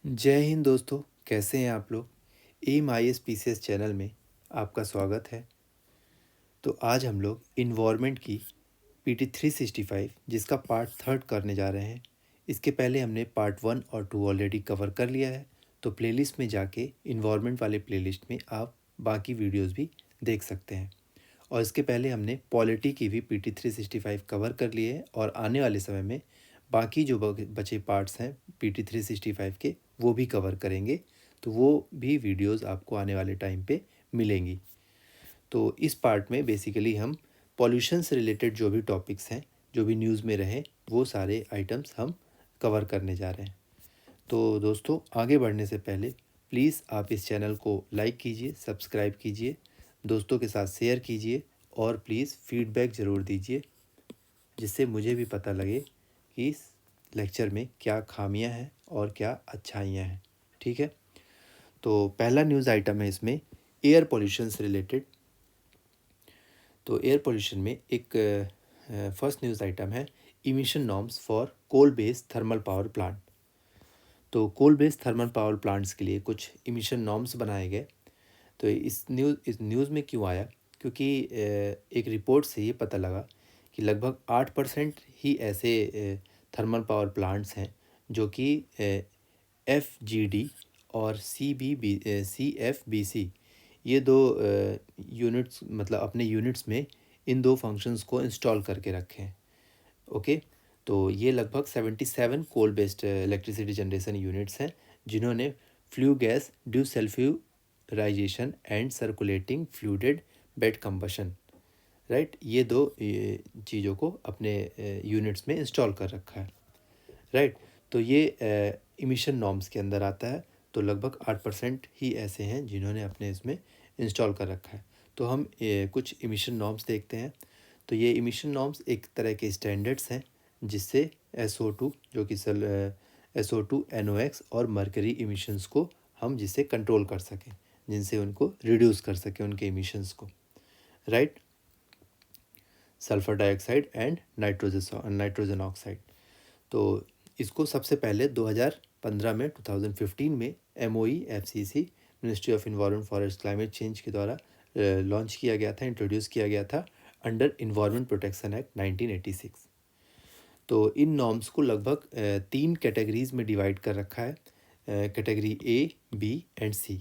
जय हिंद दोस्तों, कैसे हैं आप लोग। M I S P C S channel में आपका स्वागत है। तो आज हम लोग इन्वायरमेंट की PT 365 जिसका पार्ट थर्ड करने जा रहे हैं। इसके पहले हमने पार्ट 1 और 2 ऑलरेडी कवर कर लिया है। तो प्लेलिस्ट में जाके इन्वायरमेंट वाले प्लेलिस्ट में आप बाकी वीडियोस भी देख सकते हैं। और इसके पहले हमने पॉलिटी की भी PT 365 कवर कर लिए है और आने वाले समय में बाकी जो बचे पार्ट्स हैं PT 365 के वो भी कवर करेंगे। तो वो भी वीडियोस आपको आने वाले टाइम पे मिलेंगी। तो इस पार्ट में बेसिकली हम पॉल्यूशन से रिलेटेड जो भी टॉपिक्स हैं, जो भी न्यूज़ में रहे, वो सारे आइटम्स हम कवर करने जा रहे हैं। तो दोस्तों, आगे बढ़ने से पहले प्लीज़ आप इस चैनल को लाइक कीजिए, सब्सक्राइब कीजिए, दोस्तों के साथ शेयर कीजिए और प्लीज़ फीडबैक ज़रूर दीजिए, जिससे मुझे भी पता लगे कि इस लेक्चर में क्या खामियां हैं और क्या अच्छाइयां हैं। ठीक है। तो पहला न्यूज़ आइटम है इसमें एयर पोल्यूशन से रिलेटेड। तो एयर पोल्यूशन में एक फर्स्ट न्यूज़ आइटम है emission norms for coal based thermal power plant. तो coal based thermal power plants के लिए कुछ इमिशन नॉर्म्स बनाए गए। तो इस न्यूज़ में क्यों आया, क्योंकि एक रिपोर्ट से ये पता लगा कि लगभग 8% ही ऐसे थर्मल पावर प्लांट्स हैं जो कि FGD और CFBC ये दो यूनिट्स, मतलब अपने यूनिट्स में इन दो फंक्शंस को इंस्टॉल करके रखे हैं। ओके। तो ये लगभग 77 coal based electricity generation units हैं जिन्होंने flue gas desulphurisation and circulating fluid bed combustion, right, ये दो चीज़ों को अपने यूनिट्स में इंस्टॉल कर रखा है। राइट। तो ये इमिशन नॉर्म्स के अंदर आता है। तो लगभग 8% ही ऐसे हैं जिन्होंने अपने इसमें इंस्टॉल कर रखा है। तो हम कुछ इमिशन नॉर्म्स देखते हैं। तो ये इमिशन नॉर्म्स एक तरह के स्टैंडर्ड्स हैं जिससे SO2 जो कि SO2 NOx और मर्करी इमिशंस को हम जिससे कंट्रोल कर सकें, जिनसे उनको रिड्यूस कर सकें उनके इमिशंस को। Right. Sulphur dioxide and nitrogen oxide. तो इसको सबसे पहले 2015 में 2015 में MOE FCC ministry of environment forest climate change के द्वारा लॉन्च किया गया था, इंट्रोड्यूस किया गया था अंडर इन्वायरमेंट प्रोटेक्शन एक्ट 1986। तो इन नॉर्म्स को लगभग 3 कैटेगरीज में डिवाइड कर रखा है, category A, B and C।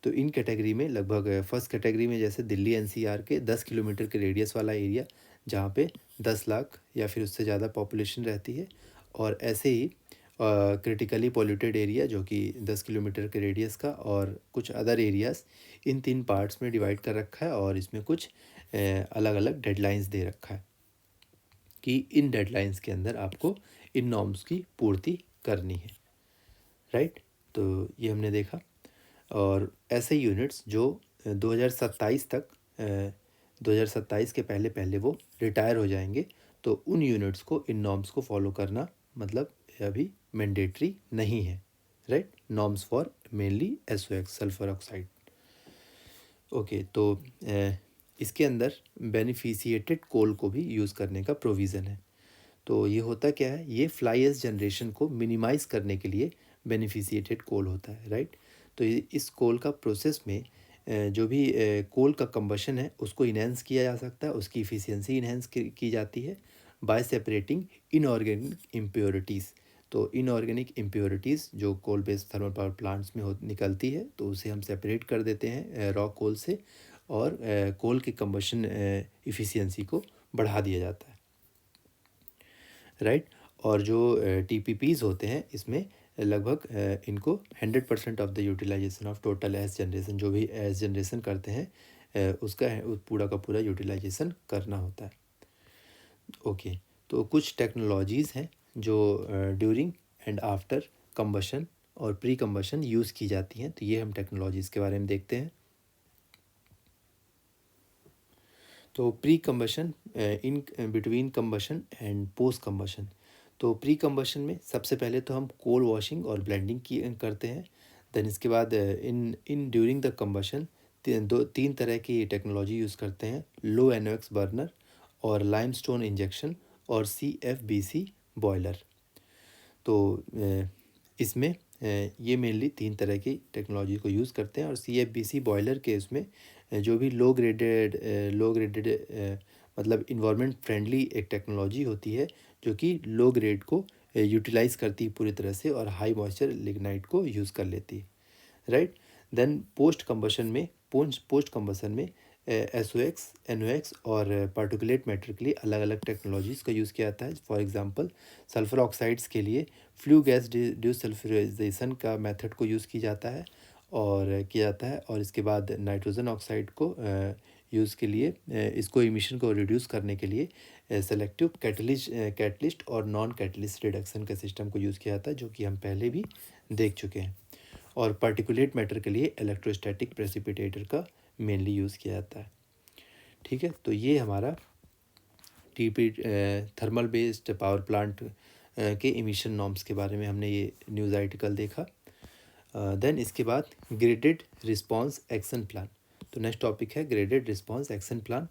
तो इन कैटेगरी में लगभग फर्स्ट कैटेगरी में जैसे दिल्ली NCR के 10 किलोमीटर के रेडियस वाला एरिया जहाँ पे 10 लाख या फिर उससे ज़्यादा पॉपुलेशन रहती है, और ऐसे ही क्रिटिकली पॉल्यूटेड एरिया जो कि 10 किलोमीटर के रेडियस का, और कुछ अदर एरियाज़, इन 3 पार्ट्स में डिवाइड कर रखा है। और इसमें कुछ अलग अलग डेडलाइंस दे रखा है कि इन डेडलाइंस के अंदर आपको इन नॉर्म्स की पूर्ति करनी है। राइट। तो ये हमने देखा। और ऐसे यूनिट्स जो 2027 तक 2027 के पहले पहले वो रिटायर हो जाएंगे, तो उन यूनिट्स को इन नॉर्म्स को फॉलो करना मतलब अभी मैंडेटरी नहीं है। Right. Norms for mainly SOx, sulphur oxide. Okay. तो इसके अंदर बेनिफिशिएटेड कोल को भी यूज़ करने का प्रोविज़न है। तो ये होता क्या है, ये फ्लाई एश जनरेशन को मिनिमाइज़ करने के लिए बेनिफिशिएटेड कोल होता है। राइट। तो इस कोल का प्रोसेस में जो भी कोल का कंबशन है उसको इन्हेंस किया जा सकता है, उसकी इफ़िशियंसी इन्हेंस की जाती है बाय सेपरेटिंग इनऑर्गेनिक इम्प्योरिटीज़। तो इनऑर्गेनिक इम्प्योरिटीज़ जो coal based thermal power plants में निकलती है, तो उसे हम सेपरेट कर देते हैं रॉ कोल से, और कोल के कंबशन इफ़िशियंसी को बढ़ा दिया जाता है। राइट। और जो TPPs होते हैं इसमें लगभग इनको 100% of the utilization of total ash generation, जो भी एस जनरेशन करते हैं उसका पूरा का पूरा यूटिलाइजेशन करना होता है। ओके। तो कुछ टेक्नोलॉजीज़ हैं जो ड्यूरिंग एंड आफ्टर कंबशन और प्री कंबशन यूज़ की जाती हैं। तो ये हम टेक्नोलॉजीज़ के बारे में देखते हैं। तो pre combustion, in between combustion and post combustion. तो प्री कंबशन में सबसे पहले तो हम कोल वॉशिंग और ब्लेंडिंग की करते हैं। देन इसके बाद इन इन ड्यूरिंग द कंबशन तीन तरह की टेक्नोलॉजी यूज़ करते हैं, लो NOx बर्नर और लाइमस्टोन इंजेक्शन और CFBC बॉयलर। तो इसमें ये मेनली 3 तरह की टेक्नोलॉजी को यूज़ करते हैं। और CFBC बॉयलर के उसमें जो भी लो ग्रेडेड मतलब इन्वायरमेंट फ्रेंडली एक टेक्नोलॉजी होती है जो कि लो ग्रेड को यूटिलाइज़ करती है पूरी तरह से और हाई मॉइस्चर लिग्नाइट को यूज़ कर लेती है, राइट। देन पोस्ट कंबशन में SOx NOx और पार्टिकुलेट मैटर के लिए अलग अलग टेक्नोलॉजीज़ का यूज़ किया जाता है। फॉर एग्जांपल सल्फर ऑक्साइड्स के लिए फ्लू गैस डिसल्फ्यूराइजेशन का मेथड को यूज़ किया जाता है और इसके बाद नाइट्रोजन ऑक्साइड को यूज़ के लिए इसको इमिशन को रिड्यूस करने के लिए सेलेक्टिव कैटलिस्ट और नॉन कैटलिस्ट रिडक्शन के सिस्टम को यूज़ किया जाता है, जो कि हम पहले भी देख चुके हैं। और पार्टिकुलेट मैटर के लिए इलेक्ट्रोस्टैटिक प्रेसिपिटेटर का मेनली यूज़ किया जाता है, ठीक है। तो ये हमारा TP thermal based power plant के इमिशन नॉर्म्स के बारे में हमने ये न्यूज़ आर्टिकल देखा। देन इसके बाद ग्रेडेड रिस्पॉन्स एक्शन प्लान। तो नेक्स्ट टॉपिक है graded response action plan.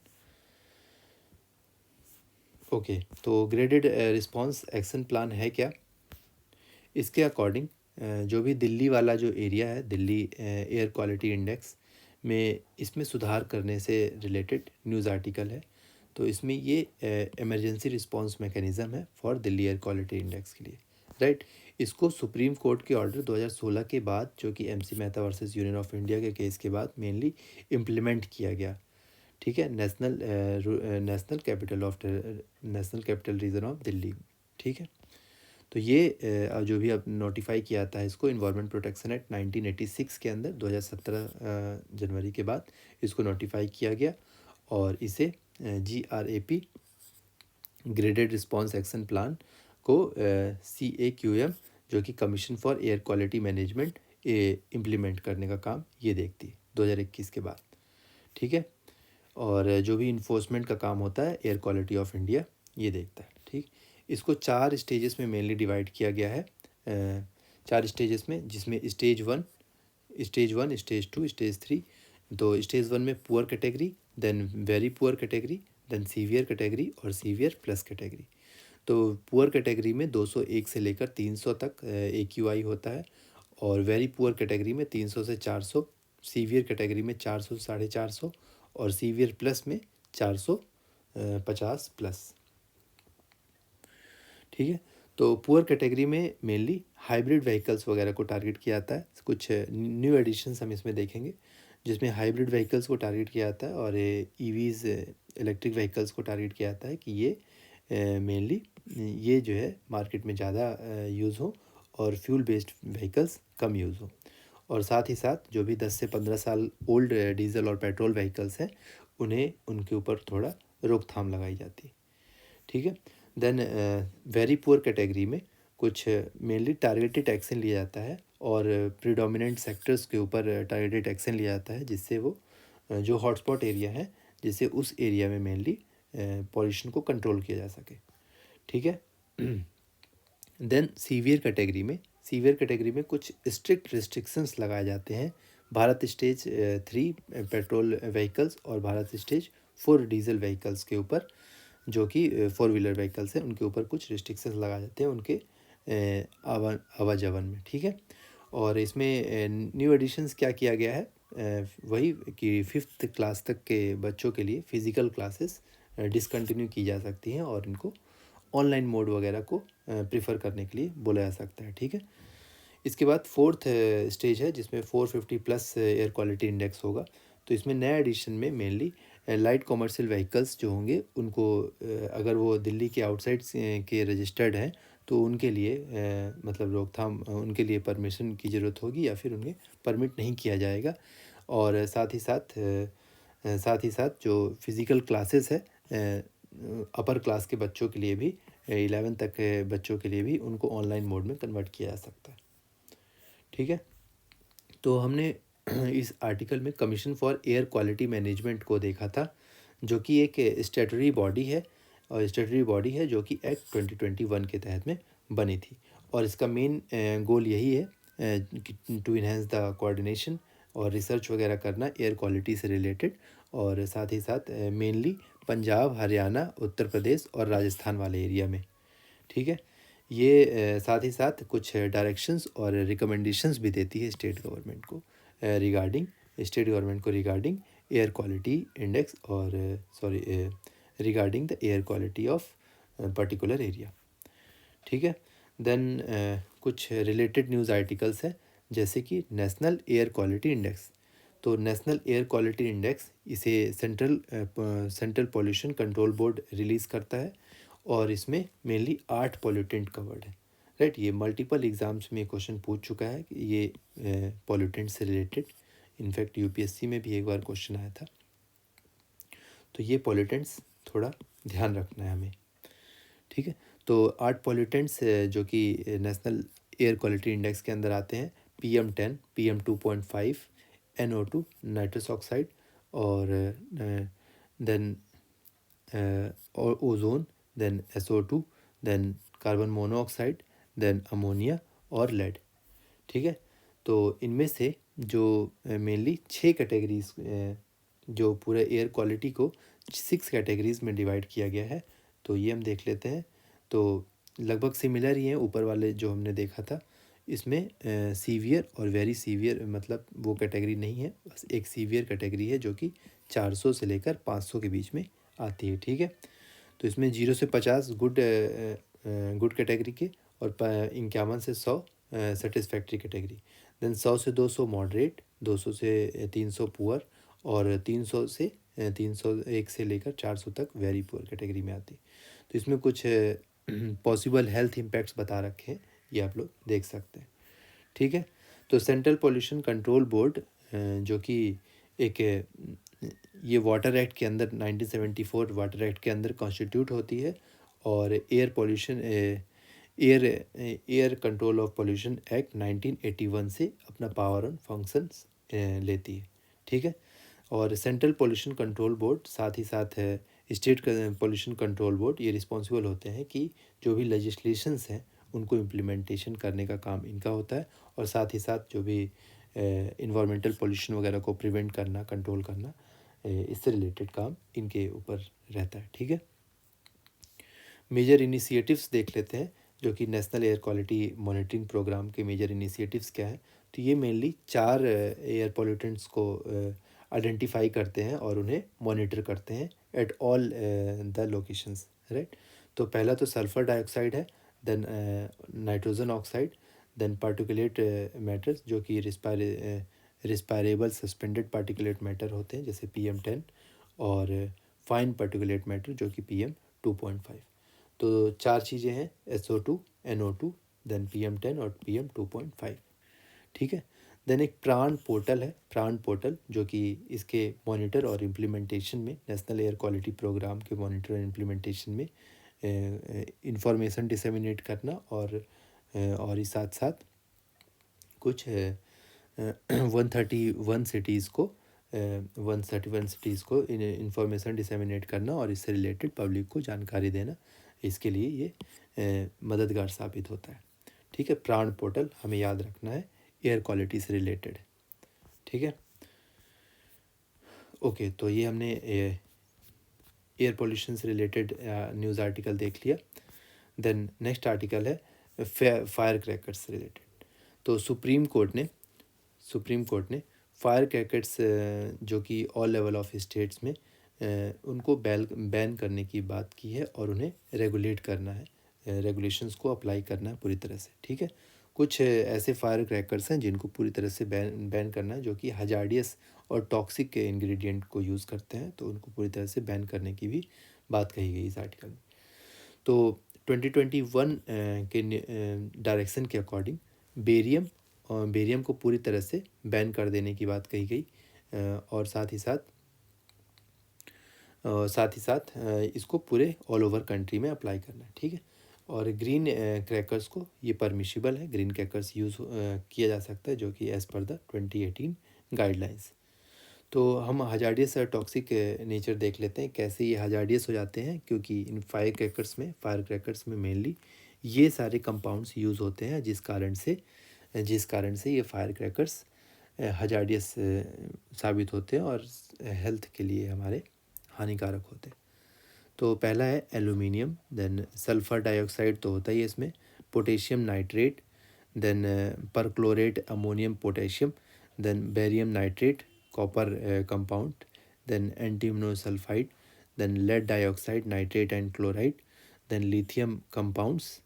Okay, तो ग्रेडेड रिस्पॉन्स एक्शन प्लान है क्या? इसके अकॉर्डिंग जो भी दिल्ली वाला जो एरिया है, दिल्ली एयर क्वालिटी इंडेक्स में इसमें सुधार करने से रिलेटेड न्यूज़ आर्टिकल है। तो इसमें ये इमरजेंसी रिस्पॉन्स मैकेनिज़्म है for Delhi air quality index के लिए, राइट। इसको सुप्रीम कोर्ट के ऑर्डर 2016 के बाद, जो कि MC Mehta versus union of India के केस के बाद मेनली इम्प्लीमेंट किया गया, ठीक है। National capital region of Delhi, ठीक है। तो ये जो भी अब नोटिफाई किया जाता है इसको इन्वायरमेंट प्रोटेक्शन एक्ट 1986 के अंदर 2017 जनवरी के बाद इसको नोटिफाई किया गया और इसे GRAP graded response action plan को CAQM जो कि commission for air quality management implement करने का काम ये देखती है 2021 के बाद, ठीक है। और जो भी इन्फोर्समेंट का काम होता है एयर क्वालिटी ऑफ इंडिया ये देखता है, ठीक। इसको 4 स्टेजेस में मेनली डिवाइड किया गया है, 4 स्टेजेस में, जिसमें स्टेज 1, स्टेज 2, स्टेज 3। तो स्टेज 1 में poor category, then very poor category, then severe category और सीवियर प्लस कैटेगरी। तो पुअर कैटेगरी में 201 से लेकर 300 तक AQI होता है और वेरी पुअर कैटेगरी में 300 से 400, सीवियर कैटेगरी में 400 से 450 और सीवियर प्लस में 450 प्लस, ठीक है। तो पुअर कैटेगरी में मेनली हाइब्रिड व्हीकल्स वगैरह को टारगेट किया जाता है। कुछ न्यू एडिशंस हम इसमें देखेंगे जिसमें हाइब्रिड व्हीकल्स को टारगेट किया जाता है और EVs इलेक्ट्रिक व्हीकल्स को टारगेट किया जाता है कि ये मेनली ये जो है मार्केट में ज़्यादा यूज़ हो और फ्यूल बेस्ड व्हीकल्स कम यूज़ हो। और साथ ही साथ जो भी 10 से 15 साल ओल्ड डीजल और पेट्रोल व्हीकल्स हैं उन्हें उनके ऊपर थोड़ा रोकथाम लगाई जाती है, ठीक है। देन वेरी पुअर कैटेगरी में कुछ मेनली टारगेटेड एक्शन लिया जाता है और प्रीडोमिनेंट सेक्टर्स के ऊपर टारगेटेड एक्शन लिया जाता है जिससे वो जो हॉटस्पॉट एरिया है जिससे उस एरिया में मेनली पॉल्यूशन को कंट्रोल किया जा सके, ठीक है। देन सीवियर कैटेगरी में कुछ स्ट्रिक्ट रिस्ट्रिक्शंस लगाए जाते हैं भारत स्टेज 3 पेट्रोल व्हीकल्स और भारत स्टेज 4 डीजल व्हीकल्स के ऊपर, जो कि 4 व्हीलर व्हीकल्स हैं उनके ऊपर कुछ रिस्ट्रिक्शंस लगाए जाते हैं उनके आवाजावन में, ठीक है। और इसमें न्यू एडिशंस क्या किया गया है, वही कि 5th क्लास तक के बच्चों के लिए फ़िज़िकल क्लासेस डिसकंटिन्यू की जा सकती हैं और इनको ऑनलाइन मोड वगैरह को प्रीफर करने के लिए बोला जा सकता है, ठीक है। इसके बाद 4th स्टेज है जिसमें 450 प्लस एयर क्वालिटी इंडेक्स होगा। तो इसमें नया एडिशन में मेनली लाइट कॉमर्शियल व्हीकल्स जो होंगे उनको अगर वो दिल्ली के आउटसाइड के रजिस्टर्ड हैं तो उनके लिए मतलब रोकथाम उनके लिए परमिशन की ज़रूरत होगी या फिर उन्हें परमिट नहीं किया जाएगा। और साथ ही साथ जो फिज़िकल क्लासेस है अपर क्लास के बच्चों के लिए भी 11 तक के बच्चों के लिए भी उनको ऑनलाइन मोड में कन्वर्ट किया जा सकता है, ठीक है। तो हमने इस आर्टिकल में commission for air quality management को देखा था जो कि एक स्टैट्यूटरी बॉडी है जो कि एक्ट 2021 के तहत में बनी थी। और इसका मेन गोल यही है टू इन्हेंस द कोऑर्डिनेशन और रिसर्च वगैरह करना एयर क्वालिटी से रिलेटेड, और साथ ही साथ मेनली पंजाब, हरियाणा, उत्तर प्रदेश और राजस्थान वाले एरिया में, ठीक है। ये साथ ही साथ कुछ डायरेक्शंस और रिकमेंडेशंस भी देती है स्टेट गवर्नमेंट को रिगार्डिंग एयर क्वालिटी इंडेक्स और regarding the air quality of particular area. ठीक है। देन कुछ रिलेटेड न्यूज़ आर्टिकल्स हैं, जैसे कि नेशनल एयर क्वालिटी इंडेक्स। तो नेशनल एयर क्वालिटी इंडेक्स इसे central pollution control board release करता है, और इसमें मेनली 8 पॉल्यूटेंट कवर्ड है। राइट, ये मल्टीपल एग्जाम्स में क्वेश्चन पूछ चुका है कि ये पॉल्यूटेंट से रिलेटेड। इनफैक्ट यूपीएससी में भी एक बार क्वेश्चन आया था। तो ये पॉल्यूटेंट्स थोड़ा ध्यान रखना है हमें। ठीक है। तो 8 पॉल्यूटेंट्स जो कि नेशनल एयर क्वालिटी इंडेक्स के अंदर आते हैं: PM10, PM2.5, NO2 nitrous oxide, और देन और ozone, then SO2, then carbon monoxide, then ammonia और लेड। ठीक है। तो इनमें से जो मेनली 6 कैटेगरीज, जो पूरे एयर क्वालिटी को 6 कैटेगरीज में डिवाइड किया गया है, तो ये हम देख लेते हैं। तो लगभग सिमिलर ही हैं ऊपर वाले जो हमने देखा था। इसमें सीवियर और वेरी सीवियर मतलब वो कैटेगरी नहीं है, बस एक सीवियर कैटेगरी है जो कि 400 से लेकर 500 के बीच में आती है। ठीक है। तो इसमें 0 से 50 गुड कैटेगरी के, और 51 से 100 सेटिस्फैक्ट्री कैटेगरी। देन 100 से 200 मॉडरेट, 200 से 300 पुअर, और 301 से लेकर 400 तक वेरी पुअर कैटेगरी में आती है। तो इसमें कुछ पॉसिबल हेल्थ इम्पैक्ट्स बता रखे हैं, ये आप लोग देख सकते हैं। ठीक है। तो सेंट्रल पॉल्यूशन कंट्रोल बोर्ड जो कि एक ये वाटर एक्ट के अंदर 1974 वाटर एक्ट के अंदर कॉन्स्टिट्यूट होती है, और air control of pollution act 1981 से अपना पावर और फंक्शंस लेती है। ठीक है। और सेंट्रल पॉल्यूशन कंट्रोल बोर्ड साथ ही साथ है स्टेट पॉल्यूशन कंट्रोल बोर्ड, ये रिस्पॉन्सिबल होते हैं कि जो भी लेजिस्लेशंस हैं उनको इम्प्लीमेंटेशन करने का काम इनका होता है, और साथ ही साथ जो भी इन्वायरमेंटल पॉल्यूशन वगैरह को प्रिवेंट करना, कंट्रोल करना, इससे रिलेटेड काम इनके ऊपर रहता है। ठीक है। मेजर इनिशिएटिव्स देख लेते हैं, जो कि national air quality monitoring programme के मेजर इनिशिएटिव्स क्या हैं। तो ये मेनली 4 एयर पॉल्यूटेंट्स को आइडेंटिफाई करते हैं और उन्हें मॉनिटर करते हैं at all the locations. Right. तो पहला तो सल्फर डाइऑक्साइड है, then nitrogen oxide, then particulate matters जो कि रिस्पायरेबल सस्पेंडेड पार्टिकुलेट मैटर होते हैं, जैसे PM10, और फाइन पार्टिकुलेट मैटर जो कि PM2.5। तो 4 चीज़ें हैं: SO2, NO2, देन PM10 और PM2.5। ठीक है। देन एक प्राण पोर्टल है, प्राण पोर्टल, जो कि इसके मॉनिटर और इम्प्लीमेंटेशन में, नेशनल एयर क्वालिटी प्रोग्राम के मॉनिटर और इम्प्लीमेंटेशन में इंफॉर्मेशन डिसेमिनेट करना, और इस साथ साथ कुछ 131 सिटीज़ को 131 सिटीज़ को इंफॉर्मेशन डिसेमिनेट करना और इससे रिलेटेड पब्लिक को जानकारी देना, इसके लिए ये मददगार साबित होता है। ठीक है। प्राण पोर्टल हमें याद रखना है, एयर क्वालिटी से रिलेटेड। ठीक है। ओके, तो ये हमने एयर पोल्यूशन से रिलेटेड न्यूज़ आर्टिकल देख लिया। देन नेक्स्ट आर्टिकल है फायर क्रैकर्स से रिलेटेड। तो सुप्रीम कोर्ट ने फायर क्रैकर्स जो कि ऑल लेवल ऑफ स्टेट्स में उनको बैन करने की बात की है, और उन्हें रेगुलेट करना है, रेगुलेशंस को अप्लाई करना है पूरी तरह से। ठीक है। कुछ ऐसे फायर क्रैकर्स हैं जिनको पूरी तरह से बैन करना है, जो कि हजार्डियस और टॉक्सिक के इंग्रेडिएंट को यूज़ करते हैं, तो उनको पूरी तरह से बैन करने की भी बात कही गई इस आर्टिकल में। तो 2021 के डायरेक्शन के अकॉर्डिंग बेरियम को पूरी तरह से बैन कर देने की बात कही गई, और साथ ही साथ इसको पूरे ऑल ओवर कंट्री में अप्लाई करना है। ठीक है। और ग्रीन क्रैकर्स को ये परमिशिबल है, ग्रीन क्रैकर्स यूज़ किया जा सकता है, जो कि एज़ पर द 2018 गाइडलाइंस। तो हम हजार्डियस और टॉक्सिक नेचर देख लेते हैं, कैसे ये हजार्डियस हो जाते हैं, क्योंकि इन फायर क्रैकर्स में मेनली ये सारे कंपाउंड्स यूज़ होते हैं, जिस कारण से ये फायर क्रैकर्स हजार्डियस साबित होते हैं और हेल्थ के लिए हमारे हानिकारक होते हैं। तो पहला है एल्यूमिनियम, देन सल्फ़र डाइऑक्साइड तो होता ही है इसमें, potassium nitrate, then perchlorate ammonium potassium, then barium nitrate, copper compound, then antimony sulfide, then lead dioxide, nitrate and chloride, then lithium compounds,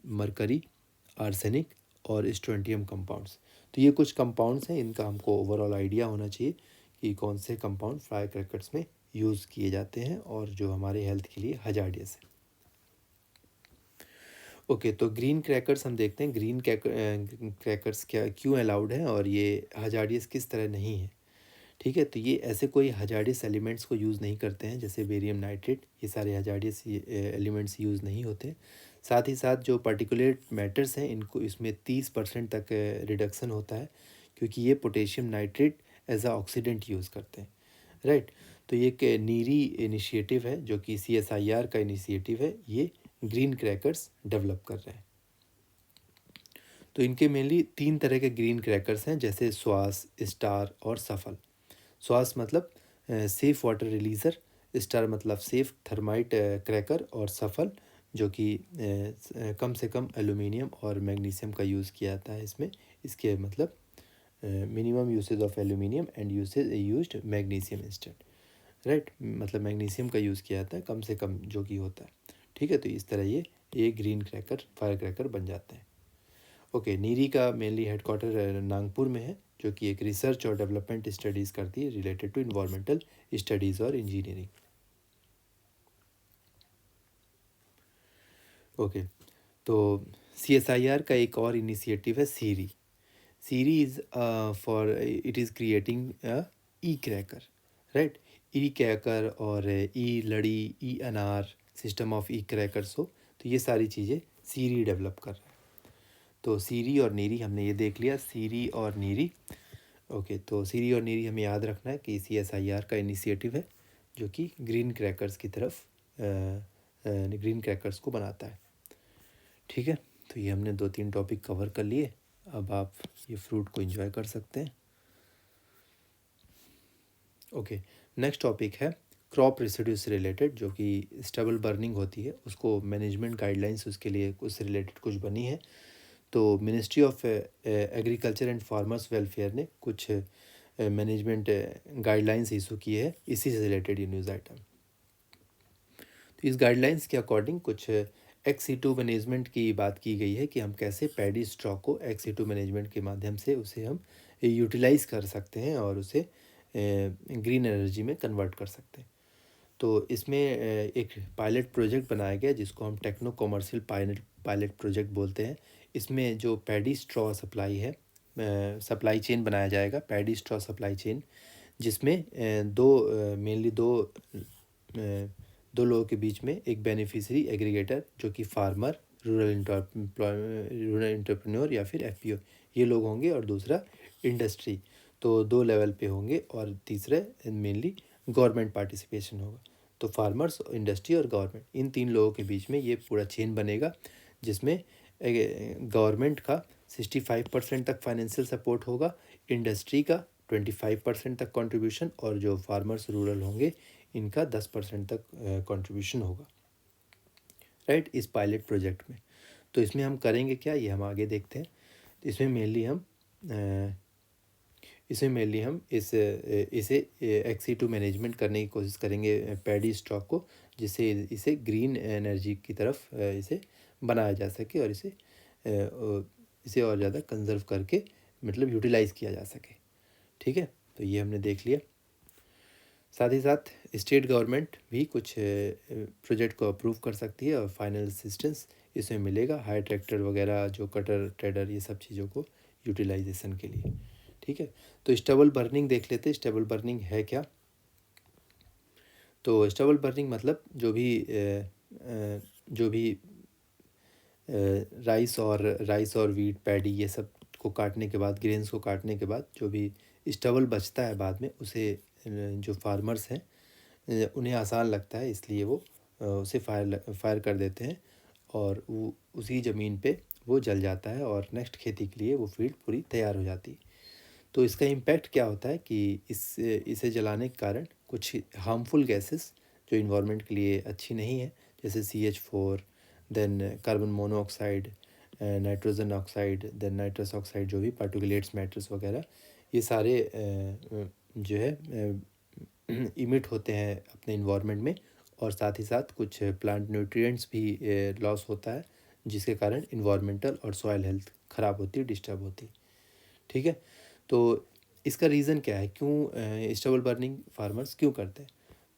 mercury, arsenic और स्ट्रोंटियम कंपाउंड्स। तो ये कुछ compounds हैं, इनका हमको ओवरऑल आइडिया होना चाहिए कि कौन से कंपाउंड फायर क्रैकर्स में यूज़ किए जाते हैं और जो हमारे हेल्थ के लिए हजार्डियस है। ओके, तो ग्रीन क्रैकर्स हम देखते हैं, ग्रीन क्रैकर्स क्या क्यों अलाउड हैं और ये हजार्डियस किस तरह नहीं है। ठीक है, तो ये ऐसे कोई हजार्डियस एलिमेंट्स को यूज़ नहीं करते हैं जैसे बेरियम नाइट्रेट, ये सारे हजार्डियस एलिमेंट्स यूज़ नहीं होते। साथ ही साथ जो पार्टिकुलेट मैटर्स हैं इनको इसमें 30% तक रिडक्शन होता है, क्योंकि ये potassium nitrate as a oxidant use करते हैं, राइट। तो ये एक नीरी इनिशिएटिव है जो कि CSIR का इनिशिएटिव है, ये ग्रीन क्रैकर्स डेवलप कर रहे हैं। तो इनके मेनली 3 तरह के ग्रीन क्रैकर्स हैं, जैसे स्वास, स्टार और सफल। स्वास मतलब सेफ वाटर रिलीज़र, स्टार मतलब सेफ थर्माइट क्रैकर और सफल जो कि कम से कम एल्युमिनियम और मैग्नीशियम का यूज़ किया जाता है इसमें। इसके मतलब minimum usage of aluminium and used magnesium instead, right. मतलब मैग्नीशियम का यूज़ किया जाता है कम से कम जो कि होता है। ठीक है, तो इस तरह ये ग्रीन क्रैकर फायर क्रैकर बन जाते हैं। ओके, नीरी का मेनली हेडक्वार्टर नागपुर में है, जो कि एक रिसर्च और डेवलपमेंट स्टडीज़ करती है रिलेटेड टू इन्वायरमेंटल स्टडीज़ और इंजीनियरिंग। ओके, तो CSIR का एक और इनिशिएटिव है CEERI. CEERI is for it is creating e cracker, right. E cracker और ई लड़ी, ई अनार, सिस्टम ऑफ ई क्रैकर्स हो, तो ये सारी चीज़ें सीरी डेवलप कर रहा है। तो सीरी और नीरी हमने ये देख लिया, सीरी और नीरी। ओके, तो सीरी और नीरी हमें याद रखना है कि CSIR का इनिशिएटिव है जो कि ग्रीन क्रैकर्स की तरफ ग्रीन क्रैकर्स को बनाता है। ठीक है, तो ये हमने 2-3 टॉपिक कवर कर लिए। अब आप ये फ्रूट को एंजॉय कर सकते हैं। ओके, नेक्स्ट टॉपिक है क्रॉप रेसिड्यू से रिलेटेड, जो कि स्टेबल बर्निंग होती है, उसको मैनेजमेंट गाइडलाइंस उसके लिए उससे रिलेटेड कुछ बनी है। तो ministry of agriculture and farmers welfare ने कुछ मैनेजमेंट गाइडलाइंस इशू की है इसी से रिलेटेड ये न्यूज़ आइटम। तो इस गाइडलाइंस के अकॉर्डिंग कुछ XE2 मैनेजमेंट की बात की गई है कि हम कैसे पैडी स्टॉक को XE2 मैनेजमेंट के माध्यम से उसे हम यूटिलाइज़ कर सकते हैं और उसे ग्रीन एनर्जी में कन्वर्ट कर सकते हैं। तो इसमें एक पायलट प्रोजेक्ट बनाया गया जिसको हम टेक्नो कॉमर्शियल पायलट प्रोजेक्ट बोलते हैं। इसमें जो पैडी स्ट्रॉ सप्लाई है, सप्लाई चेन बनाया जाएगा, पैडी स्ट्रॉ सप्लाई चेन, जिसमें मेनली दो लोगों के बीच में एक बेनिफिशियरी एग्रीगेटर जो कि फार्मर, रूरल एंटरप्रेन्योर या फिर FPO ये लोग होंगे, और दूसरा इंडस्ट्री। तो 2 लेवल पे होंगे, और तीसरे मेनली गवर्नमेंट पार्टिसिपेशन होगा। तो फार्मर्स, इंडस्ट्री और गवर्नमेंट, इन 3 लोगों के बीच में ये पूरा चेन बनेगा, जिसमें गवर्नमेंट का 65% तक फाइनेंशियल सपोर्ट होगा, इंडस्ट्री का 25% तक कंट्रीब्यूशन, और जो फार्मर्स रूरल होंगे इनका 10% तक कंट्रीब्यूशन होगा, राइट, इस पायलट प्रोजेक्ट में। तो इसमें हम करेंगे क्या, ये हम आगे देखते हैं। तो इसमें मेनली हम इसे XE2 मैनेजमेंट करने की कोशिश करेंगे पैडी स्टॉक को, जिससे इसे ग्रीन एनर्जी की तरफ इसे बनाया जा सके और इसे और ज़्यादा कंजर्व करके मतलब यूटिलाइज़ किया जा सके। ठीक है, तो ये हमने देख लिया। साथ ही साथ स्टेट गवर्नमेंट भी कुछ प्रोजेक्ट को अप्रूव कर सकती है और फाइनल असिस्टेंस इसमें मिलेगा, हाई ट्रैक्टर वगैरह, जो कटर ट्रेडर, ये सब चीज़ों को यूटिलाइजेशन के लिए। ठीक है, तो स्टेबल बर्निंग देख लेते हैं, स्टेबल बर्निंग है क्या। तो स्टेबल बर्निंग मतलब जो भी राइस और वीट, पैडी, ये सब को काटने के बाद, ग्रेन्स को काटने के बाद जो भी स्टबल बचता है बाद में, उसे जो फार्मर्स हैं उन्हें आसान लगता है, इसलिए वो उसे फायर कर देते हैं, और वो उसी ज़मीन पे वो जल जाता है, और नेक्स्ट खेती के लिए वो फील्ड पूरी तैयार हो जाती है। तो इसका इम्पैक्ट क्या होता है कि इसे जलाने के कारण कुछ हार्मफुल गैसेस जो इन्वायरमेंट के लिए अच्छी नहीं है, जैसे CH4, then carbon monoxide, nitrogen oxide, then nitrous oxide, जो भी पार्टिकुलेट्स मैटर्स वगैरह, ये सारे जो है इमिट होते हैं अपने इन्वायरमेंट में, और साथ ही साथ कुछ प्लांट न्यूट्रिएंट्स भी लॉस होता है, जिसके कारण इन्वायरमेंटल और सॉइल हेल्थ ख़राब होती है, डिस्टर्ब होती है। ठीक है, तो इसका रीज़न क्या है, क्यों स्टबल बर्निंग फार्मर्स क्यों करते हैं?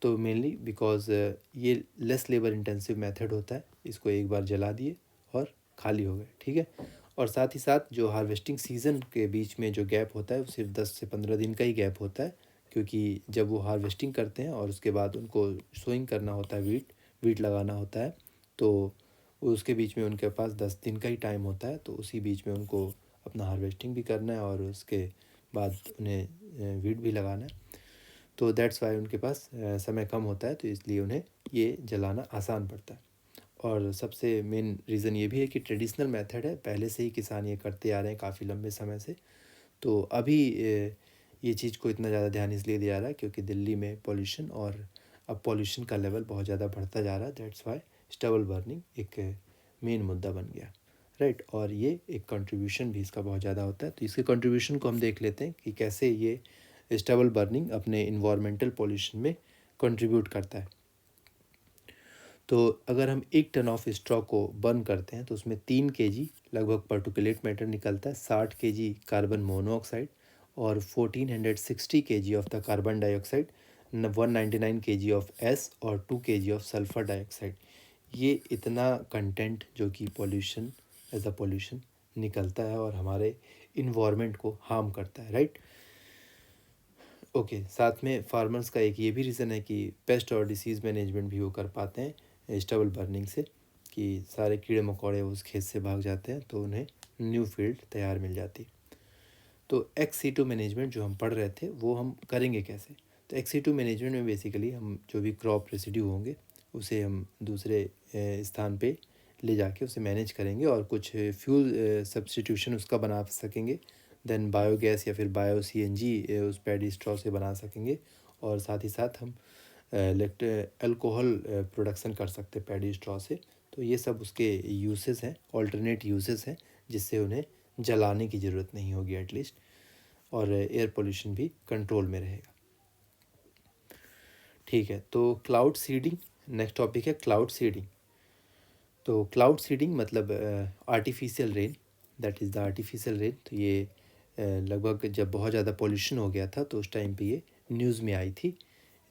तो मेनली बिकॉज ये लेस लेबर इंटेंसिव मेथड होता है, इसको एक बार जला दिए और खाली हो गए। ठीक है, और साथ ही साथ जो हार्वेस्टिंग सीज़न के बीच में जो गैप होता है वो सिर्फ 10 से 15 दिन का ही गैप होता है, क्योंकि जब वो हार्वेस्टिंग करते हैं और उसके बाद उनको सोइंग करना होता है, वीट लगाना होता है, तो उसके बीच में उनके पास 10 दिन का ही टाइम होता है। तो उसी बीच में उनको अपना हार्वेस्टिंग भी करना है और उसके बाद उन्हें वीट भी लगाना है। तो दैट्स वाई उनके पास समय कम होता है, तो इसलिए उन्हें ये जलाना आसान पड़ता है। और सबसे मेन रीज़न ये भी है कि ट्रेडिशनल मेथड है, पहले से ही किसान ये करते आ रहे हैं काफ़ी लंबे समय से। तो अभी ये चीज़ को इतना ज़्यादा ध्यान इसलिए दिया रहा है क्योंकि दिल्ली में पॉल्यूशन, और अब पॉल्यूशन का लेवल बहुत ज़्यादा बढ़ता जा रहा है। दैट्स वाई स्टबल बर्निंग एक मेन मुद्दा बन गया, राइट। और ये एक कंट्रीब्यूशन भी इसका बहुत ज़्यादा होता है। तो इसके कंट्रीब्यूशन को हम देख लेते हैं कि कैसे ये स्टबल बर्निंग अपने इन्वायरमेंटल पॉल्यूशन में कंट्रीब्यूट करता है। तो अगर हम 1 टन ऑफ स्ट्रॉ को बर्न करते हैं तो उसमें 3 केजी लगभग पार्टिकुलेट मैटर निकलता है, 60 केजी कार्बन मोनोऑक्साइड और 1460 KG of the carbon dioxide, 199 KG of S और 2 केजी ऑफ सल्फर डाइऑक्साइड। ये इतना कंटेंट जो कि पॉल्यूशन, एज अ पॉल्यूशन निकलता है और हमारे इन्वायरमेंट को हार्म करता है, राइट। ओके, साथ में फार्मर्स का एक ये भी रीज़न है कि पेस्ट और डिसीज़ मैनेजमेंट भी वो कर पाते हैं स्टबल बर्निंग से, कि सारे कीड़े मकोड़े उस खेत से भाग जाते हैं, तो उन्हें न्यू फील्ड तैयार मिल जाती है। तो XC2 मैनेजमेंट जो हम पढ़ रहे थे वो हम करेंगे कैसे? तो XC2 मैनेजमेंट में बेसिकली हम जो भी क्रॉप रेसिड्यू होंगे उसे हम दूसरे स्थान पे ले जाके उसे मैनेज करेंगे और कुछ फ्यूल सब्स्टिट्यूशन उसका बना सकेंगे। देन बायोगैस या फिर बायो CNG उस पैडी स्ट्रॉ से बना सकेंगे, और साथ ही साथ हम अल्कोहल प्रोडक्शन कर सकते हैं पैडी स्ट्रॉ से। तो ये सब उसके यूसेस हैं, ऑल्टरनेट यूसेस हैं, जिससे उन्हें जलाने की ज़रूरत नहीं होगी एटलीस्ट, और एयर पोल्यूशन भी कंट्रोल में रहेगा। ठीक है, तो क्लाउड सीडिंग नेक्स्ट टॉपिक है, क्लाउड सीडिंग। तो क्लाउड सीडिंग मतलब artificial rain, that is the artificial rain. तो ये लगभग जब बहुत ज़्यादा पोल्यूशन हो गया था तो उस टाइम पे ये न्यूज़ में आई थी,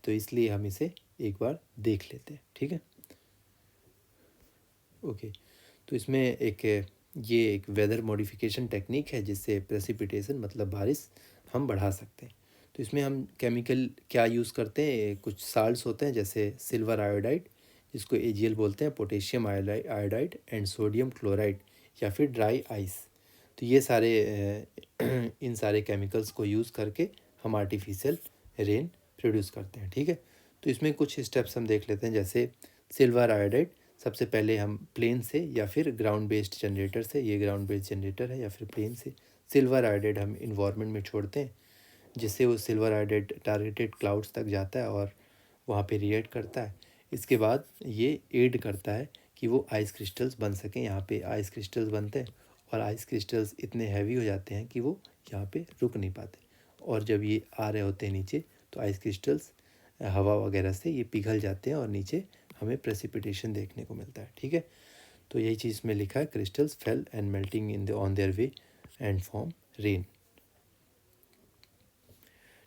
तो इसलिए हम इसे एक बार देख लेते हैं। ठीक है, ओके। तो इसमें ये एक वेदर मॉडिफिकेशन टेक्निक है जिससे प्रेसिपिटेशन मतलब बारिश हम बढ़ा सकते हैं। तो इसमें हम केमिकल क्या यूज़ करते हैं, कुछ साल्ट्स होते हैं जैसे सिल्वर आयोडाइड, जिसको AgL बोलते हैं, potassium iodide and sodium chloride, या फिर ड्राई आइस। तो ये सारे इन सारे केमिकल्स को यूज़ करके हम आर्टिफिशियल रेन प्रोड्यूस करते हैं। ठीक है, तो इसमें कुछ स्टेप्स हम देख लेते हैं। जैसे सिल्वर आयोडाइड, सबसे पहले हम प्लेन से या फिर ग्राउंड बेस्ड जनरेटर से, ये ग्राउंड बेस्ड जनरेटर है, या फिर प्लेन से सिल्वर आयोडाइड हम इन्वायरमेंट में छोड़ते हैं, जिससे वो सिल्वर आयोडाइड टारगेटेड क्लाउड्स तक जाता है और वहाँ पे रिएक्ट करता है। इसके बाद ये एड करता है कि वो आइस क्रिस्टल्स बन सकें। यहाँ पे आइस क्रिस्टल्स बनते हैं और आइस क्रिस्टल्स इतने हैवी हो जाते हैं कि वो यहाँ पे रुक नहीं पाते, और जब ये आ रहे होते हैं नीचे तो आइस क्रिस्टल्स हवा वगैरह से ये पिघल जाते हैं और नीचे हमें प्रेसिपिटेशन देखने को मिलता है। ठीक है, तो यही चीज़ में लिखा है, crystals fail and melting in the on their way and form rain.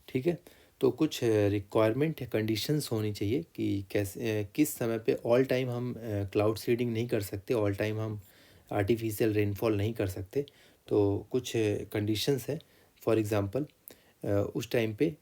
ठीक है, तो कुछ रिक्वायरमेंट या कंडीशंस होनी चाहिए कि कैसे किस समय पे ऑल टाइम हम क्लाउड सीडिंग नहीं कर सकते, ऑल टाइम हम आर्टिफिशियल रेनफॉल नहीं कर सकते। तो कुछ कंडीशंस हैं। फॉर एग्ज़ाम्पल उस टाइम पे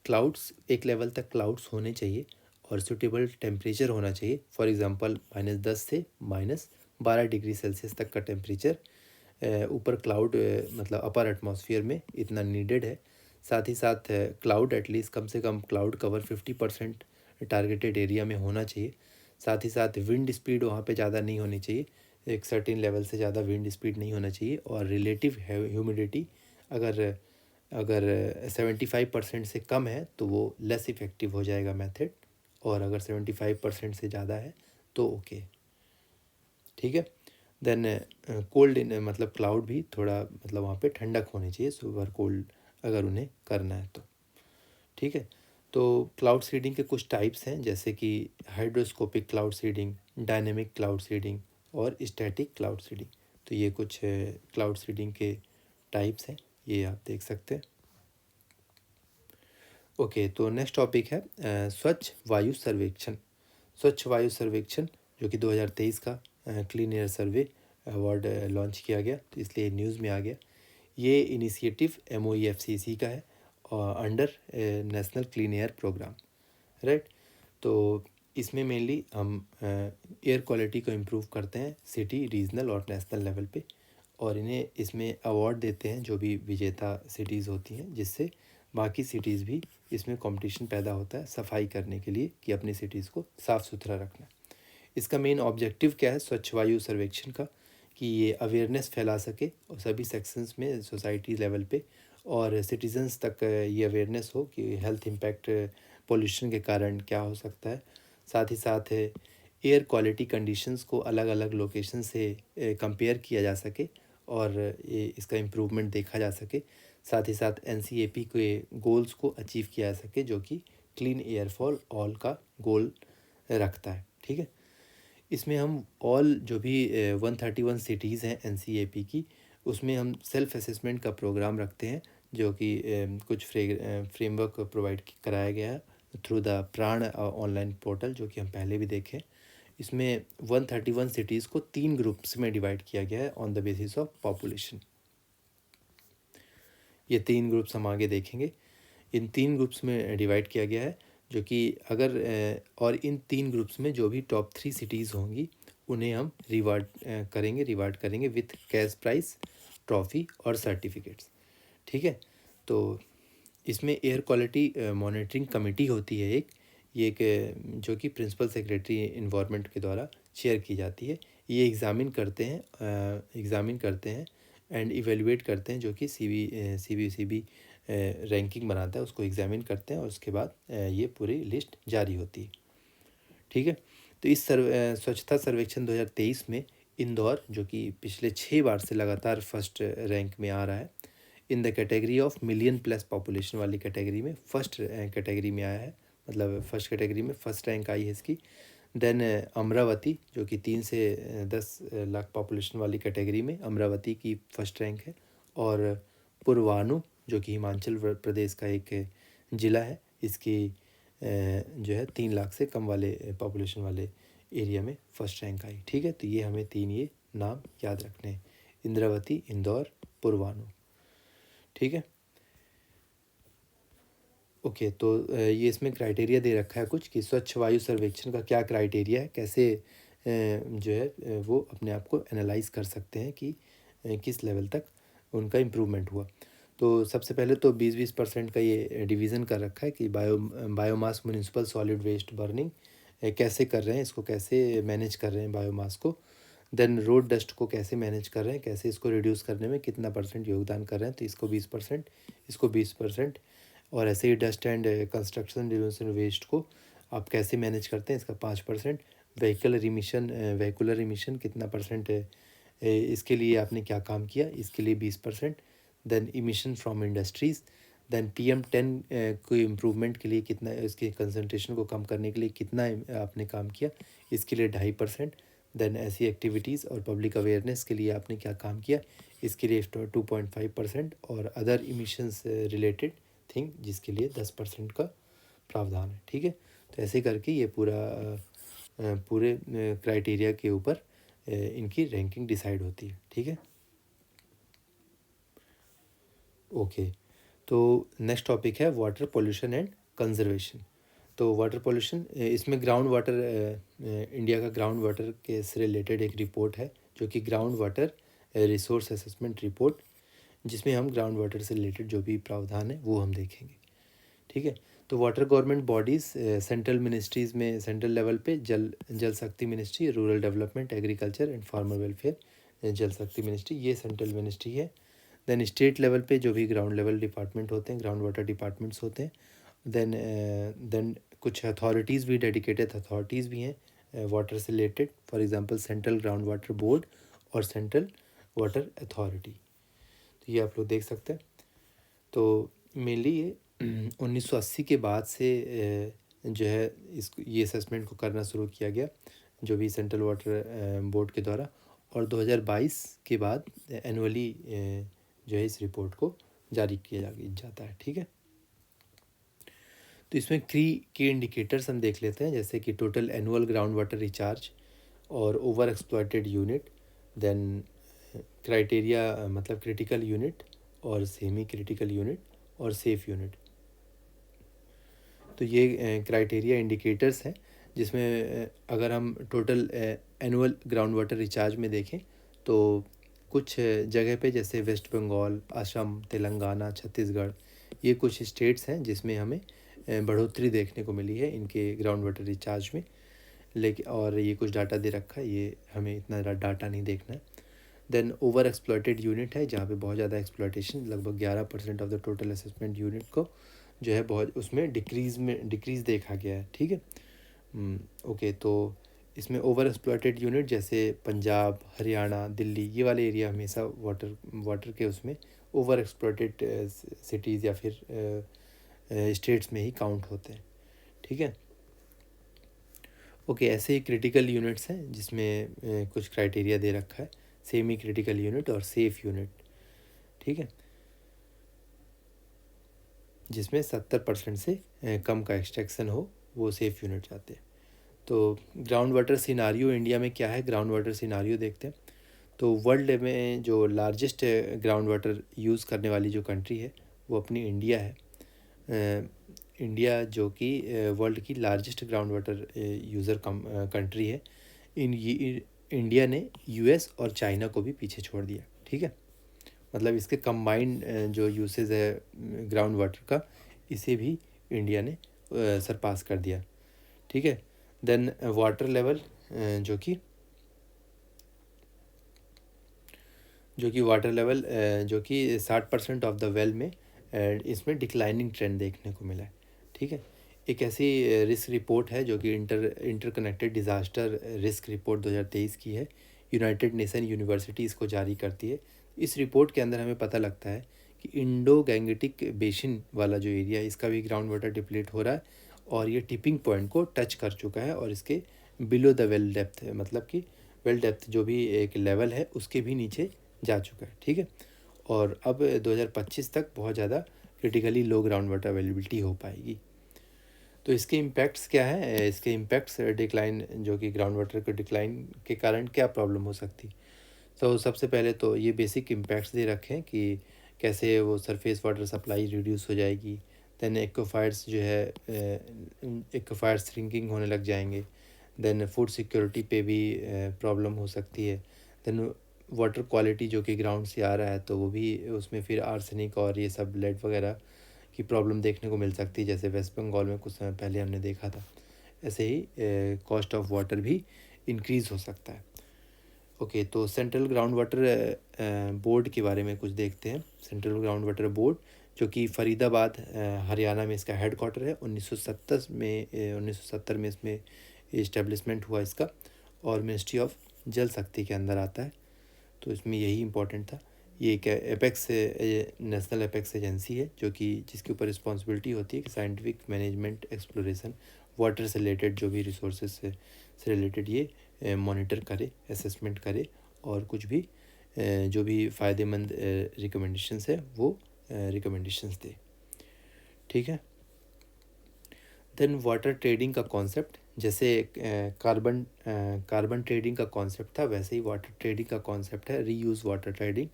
क्लाउड्स एक लेवल तक क्लाउड्स होने चाहिए और सूटेबल टेम्परेचर होना चाहिए। फॉर एग्ज़ाम्पल -10 से -12 डिग्री सेल्सियस तक का टेम्परेचर ऊपर क्लाउड मतलब अपर एटमॉस्फेयर में इतना नीडेड है। साथ ही साथ क्लाउड एटलीस्ट कम से कम क्लाउड कवर 50% टारगेटेड एरिया में होना चाहिए। साथ ही साथ विंड स्पीड वहाँ पे ज़्यादा नहीं होनी चाहिए, एक सर्टेन लेवल से ज़्यादा विंड स्पीड नहीं होना चाहिए। और रिलेटिव ह्यूमिडिटी अगर अगर 75% से कम है तो वो लेस इफ़ेक्टिव हो जाएगा मेथड, और अगर 75% से ज़्यादा है तो ओके। ठीक है, देन कोल्ड इन मतलब क्लाउड भी थोड़ा मतलब वहाँ पे ठंडक होनी चाहिए सुपर कोल्ड अगर उन्हें करना है तो, ठीक है। तो क्लाउड सीडिंग के कुछ टाइप्स हैं, जैसे कि hygroscopic cloud seeding, dynamic cloud seeding और स्टैटिक क्लाउड सीडिंग। तो ये कुछ क्लाउड सीडिंग के टाइप्स हैं, ये आप देख सकते हैं। ओके, तो नेक्स्ट टॉपिक है स्वच्छ वायु सर्वेक्षण। स्वच्छ वायु सर्वेक्षण जो कि 2023 का क्लीन एयर सर्वे अवार्ड लॉन्च किया गया, तो इसलिए न्यूज़ में आ गया। ये इनिशिएटिव MOEFCC का है under national clean air programme, right. तो इसमें मेनली हम एयर क्वालिटी को इम्प्रूव करते हैं सिटी, रीजनल और नेशनल लेवल पे, और इन्हें इसमें अवार्ड देते हैं जो भी विजेता सिटीज़ होती हैं, जिससे बाकी सिटीज़ भी इसमें कंपटीशन पैदा होता है सफाई करने के लिए कि अपनी सिटीज़ को साफ़ सुथरा रखना। इसका मेन ऑब्जेक्टिव क्या है स्वच्छ वायु सर्वेक्षण का, कि ये अवेयरनेस फैला सके और सभी सेक्शंस में सोसाइटी लेवल पे, और सिटीजन्स तक ये अवेयरनेस हो कि हेल्थ इम्पैक्ट पोल्यूशन के कारण क्या हो सकता है। साथ ही साथ एयर क्वालिटी कंडीशंस को अलग अलग लोकेशन से कंपेयर किया जा सके और ये इसका इम्प्रूवमेंट देखा जा सके। साथ ही साथ NCAP के गोल्स को अचीव किया जा सके, जो कि क्लीन एयर फॉर ऑल का गोल रखता है, ठीक है। इसमें हम ऑल जो भी 131 सिटीज़ हैं NCAP की, उसमें हम सेल्फ असेसमेंट का प्रोग्राम रखते हैं, जो कि कुछ फ्रेमवर्क प्रोवाइड कराया गया है थ्रू द प्राण ऑनलाइन पोर्टल, जो कि हम पहले भी देखें। इसमें 131 सिटीज़ को 3 ग्रुप्स में डिवाइड किया गया है on the basis of population. ये 3 ग्रुप्स हम आगे देखेंगे। इन 3 ग्रुप्स में डिवाइड किया गया है, जो कि अगर और इन 3 ग्रुप्स में जो भी टॉप 3 सिटीज़ होंगी उन्हें हम रिवार्ड करेंगे विथ कैश प्राइस, ट्रॉफी और सर्टिफिकेट्स, ठीक है। तो इसमें एयर क्वालिटी मॉनिटरिंग कमेटी होती है एक, ये एक जो कि प्रिंसिपल सेक्रेटरी इन्वायरमेंट के द्वारा चेयर की जाती है। ये एग्ज़ामिन करते हैं एंड इवेलुएट करते हैं, जो कि CBCB रैंकिंग बनाता है, उसको एग्ज़ामिन करते हैं और उसके बाद ये पूरी लिस्ट जारी होती है, ठीक है। तो इस स्वच्छता सर्वेक्षण 2023 में इंदौर, जो कि पिछले 6 बार से लगातार फर्स्ट रैंक में आ रहा है, in the category of million plus population वाली कैटेगरी में फर्स्ट कैटेगरी में आया है, मतलब फर्स्ट कैटेगरी में फर्स्ट रैंक आई है इसकी। देन अमरावती, जो कि 3 से 10 लाख पॉपुलेशन वाली कैटेगरी में अमरावती की फर्स्ट रैंक है। और पूर्वानु, जो कि हिमाचल प्रदेश का एक ज़िला है, इसकी जो है 3 लाख से कम वाले पॉपुलेशन वाले एरिया में फर्स्ट रैंक आई, ठीक है। तो ये हमें 3 ये नाम याद रखने हैं, इंद्रावती, इंदौर, पूर्वानु, ठीक है। ओके, तो ये इसमें क्राइटेरिया दे रखा है कुछ कि स्वच्छ वायु सर्वेक्षण का क्या क्राइटेरिया है, कैसे जो है वो अपने आप को एनालाइज कर सकते हैं कि किस लेवल तक उनका इम्प्रूवमेंट हुआ। तो सबसे पहले तो 20-20% का ये डिवीज़न कर रखा है कि biomass municipal solid waste burning कैसे कर रहे हैं, इसको कैसे मैनेज कर रहे हैं बायोमास को। देन रोड डस्ट को कैसे मैनेज कर रहे हैं, कैसे इसको रिड्यूस करने में कितना परसेंट योगदान कर रहे हैं, तो इसको 20%, इसको 20%। और ऐसे ही dust and construction related waste को आप कैसे मैनेज करते हैं, इसका 5%। व्हीकुलर इमिशन कितना परसेंट है, इसके लिए आपने क्या काम किया, इसके लिए 20%। Then emission from industries, then PM10 को इम्प्रूवमेंट के लिए कितना, इसके कंसंट्रेशन को कम करने के लिए कितना आपने काम किया, इसके लिए 2.5%। देन ऐसी एक्टिविटीज़ और पब्लिक अवेयरनेस के लिए आपने क्या काम किया, इसके लिए 2.5%। और अदर इमिशंस रिलेटेड थिंग जिसके लिए 10% का प्रावधान है, ठीक है। तो ऐसे करके ये पूरे क्राइटेरिया के ऊपर इनकी रैंकिंग डिसाइड होती है, ठीक है। ओके, तो नेक्स्ट टॉपिक है वाटर पोल्यूशन एंड कंजर्वेशन। तो वाटर पोल्यूशन, इसमें ग्राउंड वाटर, इंडिया का ग्राउंड वाटर के से रिलेटेड एक रिपोर्ट है, जो कि ground water resource assessment report, जिसमें हम ग्राउंड वाटर से रिलेटेड जो भी प्रावधान है वो हम देखेंगे, ठीक है। तो water government bodies central ministries में, सेंट्रल लेवल पे जल शक्ति ministry, rural development, agriculture and farmer welfare जल शक्ति मिनिस्ट्री, ये सेंट्रल मिनिस्ट्री है। देन स्टेट लेवल पे जो भी ग्राउंड लेवल डिपार्टमेंट होते हैं, ग्राउंड वाटर डिपार्टमेंट्स होते हैं। देन कुछ अथॉरिटीज़ भी, डेडिकेटेड अथॉरिटीज़ भी हैं वाटर से related, for example central ground water board और सेंट्रल वाटर अथॉरिटी। तो ये आप लोग देख सकते हैं। तो मेनली ये 1980 के बाद से जो है ये असेसमेंट को करना शुरू किया गया, जो भी सेंट्रल वाटर बोर्ड के द्वारा, और 2022 के बाद एनुअली जो है इस रिपोर्ट को जारी किया जाता है। ठीक है, तो इसमें की इंडिकेटर्स हम देख लेते हैं, जैसे कि total annual ground water recharge और over exploited unit, then criteria मतलब क्रिटिकल यूनिट और सेमी क्रिटिकल यूनिट और सेफ यूनिट। तो ये क्राइटेरिया इंडिकेटर्स हैं, जिसमें अगर हम total annual ground water recharge में देखें तो कुछ जगह पे जैसे वेस्ट बंगाल, असम, तेलंगाना, छत्तीसगढ़, ये कुछ स्टेट्स हैं जिसमें हमें बढ़ोतरी देखने को मिली है इनके ग्राउंड वाटर रिचार्ज में। लेकिन और ये कुछ डाटा दे रखा है, ये हमें इतना डाटा नहीं देखना है। देन ओवर एक्सप्लॉयटेड यूनिट है, जहाँ पे बहुत ज़्यादा एक्सप्लॉयटेशन, लगभग 11% of the total assessment unit को जो है बहुत उसमें डिक्रीज़ देखा गया है। ठीक है, ओके। तो इसमें ओवर एक्सप्लॉयटेड यूनिट जैसे पंजाब, हरियाणा, दिल्ली, ये वाले एरिया हमेशा वाटर के उसमें ओवर एक्सप्लॉयटेड सिटीज़ या फिर स्टेट्स में ही काउंट होते हैं। ठीक है, ओके। ऐसे ही क्रिटिकल यूनिट्स हैं जिसमें कुछ क्राइटेरिया दे रखा है, सेमी क्रिटिकल यूनिट और सेफ यूनिट। ठीक है, जिसमें 70% से कम का एक्सट्रैक्शन हो, वो सेफ यूनिट जाते हैं। तो ग्राउंड वाटर सिनारियो इंडिया में क्या है, ग्राउंड वाटर सिनारियो देखते हैं। तो वर्ल्ड में जो लार्जेस्ट ग्राउंड वाटर यूज़ करने वाली जो कंट्री है वो अपनी इंडिया है। इंडिया जो कि वर्ल्ड की largest ground water user country है। इंडिया ने यूएस और चाइना को भी पीछे छोड़ दिया। ठीक है, मतलब इसके कंबाइंड जो यूसेज है ग्राउंड वाटर का, इसे भी इंडिया ने सरपास कर दिया। ठीक है, देन वाटर लेवल जो कि वाटर लेवल जो कि 60% ऑफ द वेल में इसमें डिक्लाइनिंग ट्रेंड देखने को मिला है। ठीक है, एक ऐसी रिस्क रिपोर्ट है जो कि इंटरकनेक्टेड डिज़ास्टर रिस्क रिपोर्ट 2023 की है, यूनाइटेड नेशन यूनिवर्सिटी इसको जारी करती है। इस रिपोर्ट के अंदर हमें पता लगता है कि इंडो गैंगेटिक बेसिन वाला जो एरिया है, इसका भी ग्राउंड वाटर डिप्लीट हो रहा है और ये टिपिंग पॉइंट को टच कर चुका है और इसके बिलो द वेल डेप्थ है, मतलब कि वेल डेप्थ जो भी एक लेवल है उसके भी नीचे जा चुका है। ठीक है, और अब 2025 तक बहुत ज़्यादा क्रिटिकली लो ग्राउंड वाटर अवेलेबिलिटी हो पाएगी। तो इसके इम्पैक्ट्स क्या हैं, इसके इम्पैक्ट्स डिक्लाइन जो कि ग्राउंड वाटर के डिक्लाइन के कारण क्या प्रॉब्लम हो सकती। तो सबसे पहले तो ये बेसिक इम्पैक्ट्स दे रखे हैं कि कैसे वो सरफेस वाटर सप्लाई रिड्यूस हो जाएगी। देन एक्वाफायर्स जो है एक्वाफायर्स श्रिंकिंग होने लग जाएंगे। देन फूड सिक्योरिटी पे भी प्रॉब्लम हो सकती है। देन वाटर क्वालिटी जो कि ग्राउंड से आ रहा है तो वो भी उसमें फिर आर्सेनिक और ये सब लेड वगैरह की प्रॉब्लम देखने को मिल सकती है, जैसे वेस्ट बंगाल में कुछ समय पहले हमने देखा था। ऐसे ही कॉस्ट ऑफ वाटर भी इंक्रीज़ हो सकता है। ओके, तो सेंट्रल ग्राउंड वाटर बोर्ड के बारे में कुछ देखते हैं। सेंट्रल ग्राउंड वाटर बोर्ड जो कि फरीदाबाद हरियाणा में इसका हेड क्वार्टर है। 1970 में इसमें इस्टेब्लिशमेंट हुआ इसका, और मिनिस्ट्री ऑफ जल शक्ति के अंदर आता है। तो इसमें यही इम्पोर्टेंट था। ये एक एपेक्स नेशनल एपेक्स एजेंसी है जो कि जिसके ऊपर रिस्पॉन्सिबिलिटी होती है कि साइंटिफिक मैनेजमेंट, एक्सप्लोरेशन, वाटर से रिलेटेड जो भी रिसोर्सेज से रिलेटेड ये मॉनिटर करे, असेसमेंट करे और कुछ भी जो भी फ़ायदेमंद रिकमेंडेशंस है वो रिकमेंडेशंस दे। ठीक है, देन वाटर ट्रेडिंग का कॉन्सेप्ट, जैसे कार्बन ट्रेडिंग का कॉन्सेप्ट था, वैसे ही वाटर ट्रेडिंग का कॉन्सेप्ट है, reuse water trading.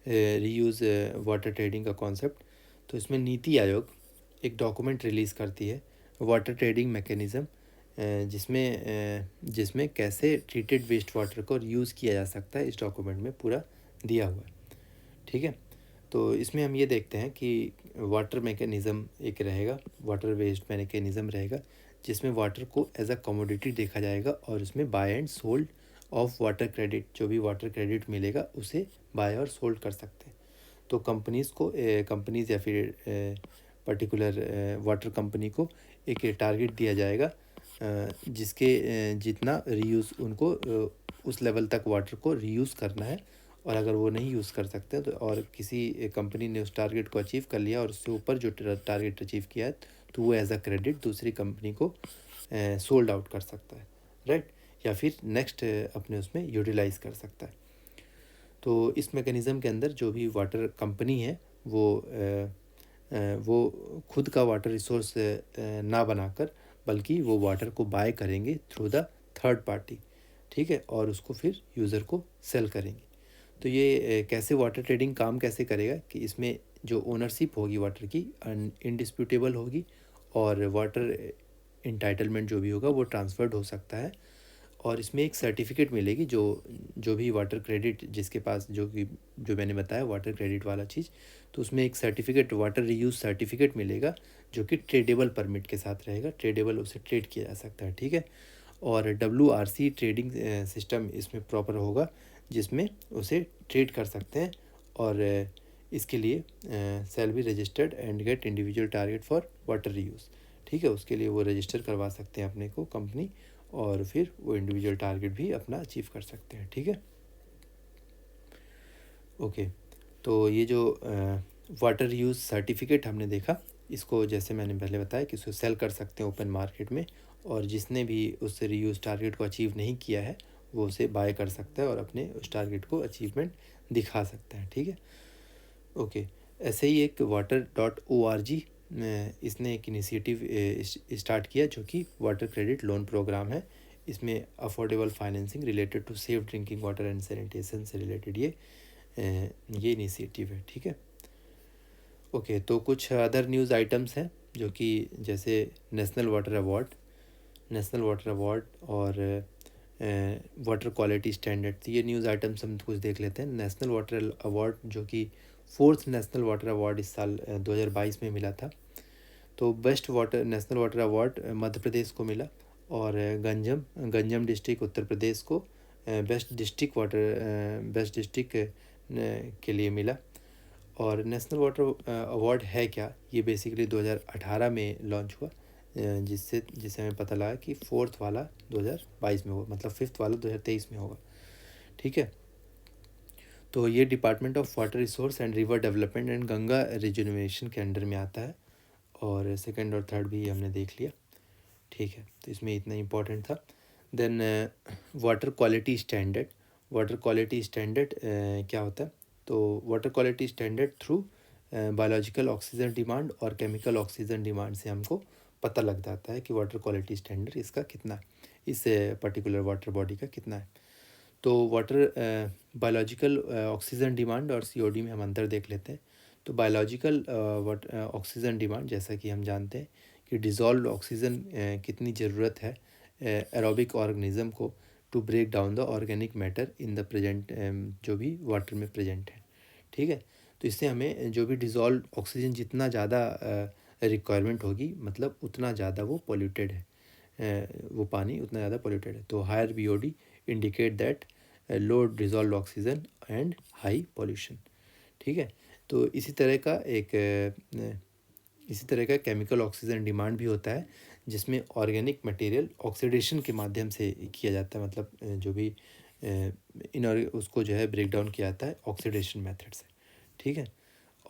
Reuse water trading का कॉन्सेप्ट। तो इसमें नीति आयोग एक डॉक्यूमेंट रिलीज़ करती है, वाटर ट्रेडिंग मैकेनिज़्म, जिसमें कैसे ट्रीटेड वेस्ट वाटर को यूज़ किया जा सकता है, इस डॉक्यूमेंट में पूरा दिया हुआ है। ठीक है, तो इसमें हम ये देखते हैं कि वाटर मैकेनिज़्म एक रहेगा, वाटर वेस्ट मैकेनिज़्म रहेगा, जिसमें वाटर को एज अ कमोडिटी देखा जाएगा और इसमें buy and sold of water credit, जो भी वाटर क्रेडिट मिलेगा उसे बाय और सोल्ड कर सकते हैं। तो कंपनीज़ या फिर पर्टिकुलर वाटर कंपनी को एक टारगेट दिया जाएगा जिसके जितना रीयूज़ उनको उस लेवल तक वाटर को रीयूज़ करना है, और अगर वो नहीं यूज़ कर सकते तो और किसी कंपनी ने उस टारगेट को अचीव कर लिया और उससे ऊपर जो टारगेट अचीव किया है, तो वो एज अ क्रेडिट दूसरी कंपनी को सोल्ड आउट कर सकता है, राइट, या फिर नेक्स्ट अपने उसमें यूटिलाइज कर सकता है। तो इस मैकेनिज़्म के अंदर जो भी वाटर कंपनी है वो खुद का वाटर रिसोर्स ना बनाकर, बल्कि वो वाटर को बाय करेंगे थ्रू द थर्ड पार्टी, ठीक है, और उसको फिर यूज़र को सेल करेंगे। तो ये कैसे वाटर ट्रेडिंग काम कैसे करेगा कि इसमें जो ओनरशिप होगी वाटर की इनडिस्प्यूटेबल होगी, और वाटर इंटाइटलमेंट जो भी होगा वो ट्रांसफ़र्ड हो सकता है, और इसमें एक सर्टिफिकेट मिलेगी जो जो भी वाटर क्रेडिट जिसके पास जो मैंने बताया वाटर क्रेडिट वाला चीज़, तो उसमें एक सर्टिफिकेट वाटर रीयूज़ सर्टिफिकेट मिलेगा जो कि ट्रेडेबल परमिट के साथ रहेगा, ट्रेडेबल उसे ट्रेड किया जा सकता है, ठीक है। और WRC ट्रेडिंग सिस्टम इसमें प्रॉपर होगा जिसमें उसे ट्रेड कर सकते हैं, और इसके लिए shall be registered and get individual target for water reuse, ठीक है, उसके लिए वो रजिस्टर करवा सकते हैं अपने को कंपनी, और फिर वो इंडिविजुअल टारगेट भी अपना अचीव कर सकते हैं, ठीक है। ओके, तो ये जो वाटर यूज़ सर्टिफिकेट हमने देखा, इसको जैसे मैंने पहले बताया कि इसको सेल कर सकते हैं ओपन मार्केट में, और जिसने भी उस रीयूज़ टारगेट को अचीव नहीं किया है वो उसे बाय कर सकता है और अपने उस टारगेट को अचीवमेंट दिखा सकता है, ठीक है। ओके, ऐसे ही एक water.org इसने एक इनिशिएटिव स्टार्ट किया जो कि वाटर क्रेडिट लोन प्रोग्राम है। इसमें affordable financing related to safe drinking water and sanitation से रिलेटेड ये इनिशिएटिव है, ठीक है। ओके, तो कुछ अदर न्यूज़ आइटम्स हैं जो कि जैसे नेशनल वाटर अवार्ड और वाटर क्वालिटी स्टैंडर्ड, तो ये न्यूज़ आइटम्स हम कुछ देख लेते हैं। नेशनल वाटर अवार्ड जो कि 4th नेशनल वाटर अवार्ड इस साल 2022 में मिला था। तो best water national water award Madhya Pradesh को मिला, और गंजम डिस्ट्रिक्ट उत्तर प्रदेश को बेस्ट डिस्ट्रिक्ट के लिए मिला। और नेशनल वाटर अवार्ड है क्या, ये बेसिकली 2018 में लॉन्च हुआ, जिससे हमें पता लगा कि 4th वाला 2022 में होगा, मतलब 5th वाला 2023 में होगा, ठीक है। तो ये department of water resource and river development and Ganga rejuvenation के अंडर में आता है, और सेकंड और थर्ड भी हमने देख लिया, ठीक है। तो इसमें इतना इम्पोर्टेंट था। देन वाटर क्वालिटी स्टैंडर्ड क्या होता है, तो water quality standard through biological oxygen demand और केमिकल ऑक्सीजन डिमांड से हमको पता लग जाता है कि वाटर क्वालिटी स्टैंडर्ड इसका कितना है, इस पर्टिकुलर वाटर बॉडी का कितना है। तो वाटर बायोलॉजिकल ऑक्सीजन डिमांड और COD में हम अंतर देख लेते हैं। तो बायोलॉजिकल ऑक्सीजन डिमांड, जैसा कि हम जानते हैं कि डिज़ोल्व ऑक्सीजन कितनी ज़रूरत है एरोबिक ऑर्गेनिज्म को to break down the organic matter in the present, जो भी वाटर में प्रेजेंट है, ठीक है। तो इससे हमें जो भी डिज़ोल्व ऑक्सीजन जितना ज़्यादा रिक्वायरमेंट होगी, मतलब उतना ज़्यादा वो पोल्यूटेड है, वो पानी उतना ज़्यादा पोल्यूटेड है। तो higher BOD indicate that low dissolved oxygen and high pollution, ठीक है। तो इसी तरह का केमिकल ऑक्सीजन डिमांड भी होता है, जिसमें ऑर्गेनिक मटेरियल ऑक्सीडेशन के माध्यम से किया जाता है, मतलब जो भी उसको जो है ब्रेक डाउन किया जाता है ऑक्सीडेशन मेथड से, ठीक है।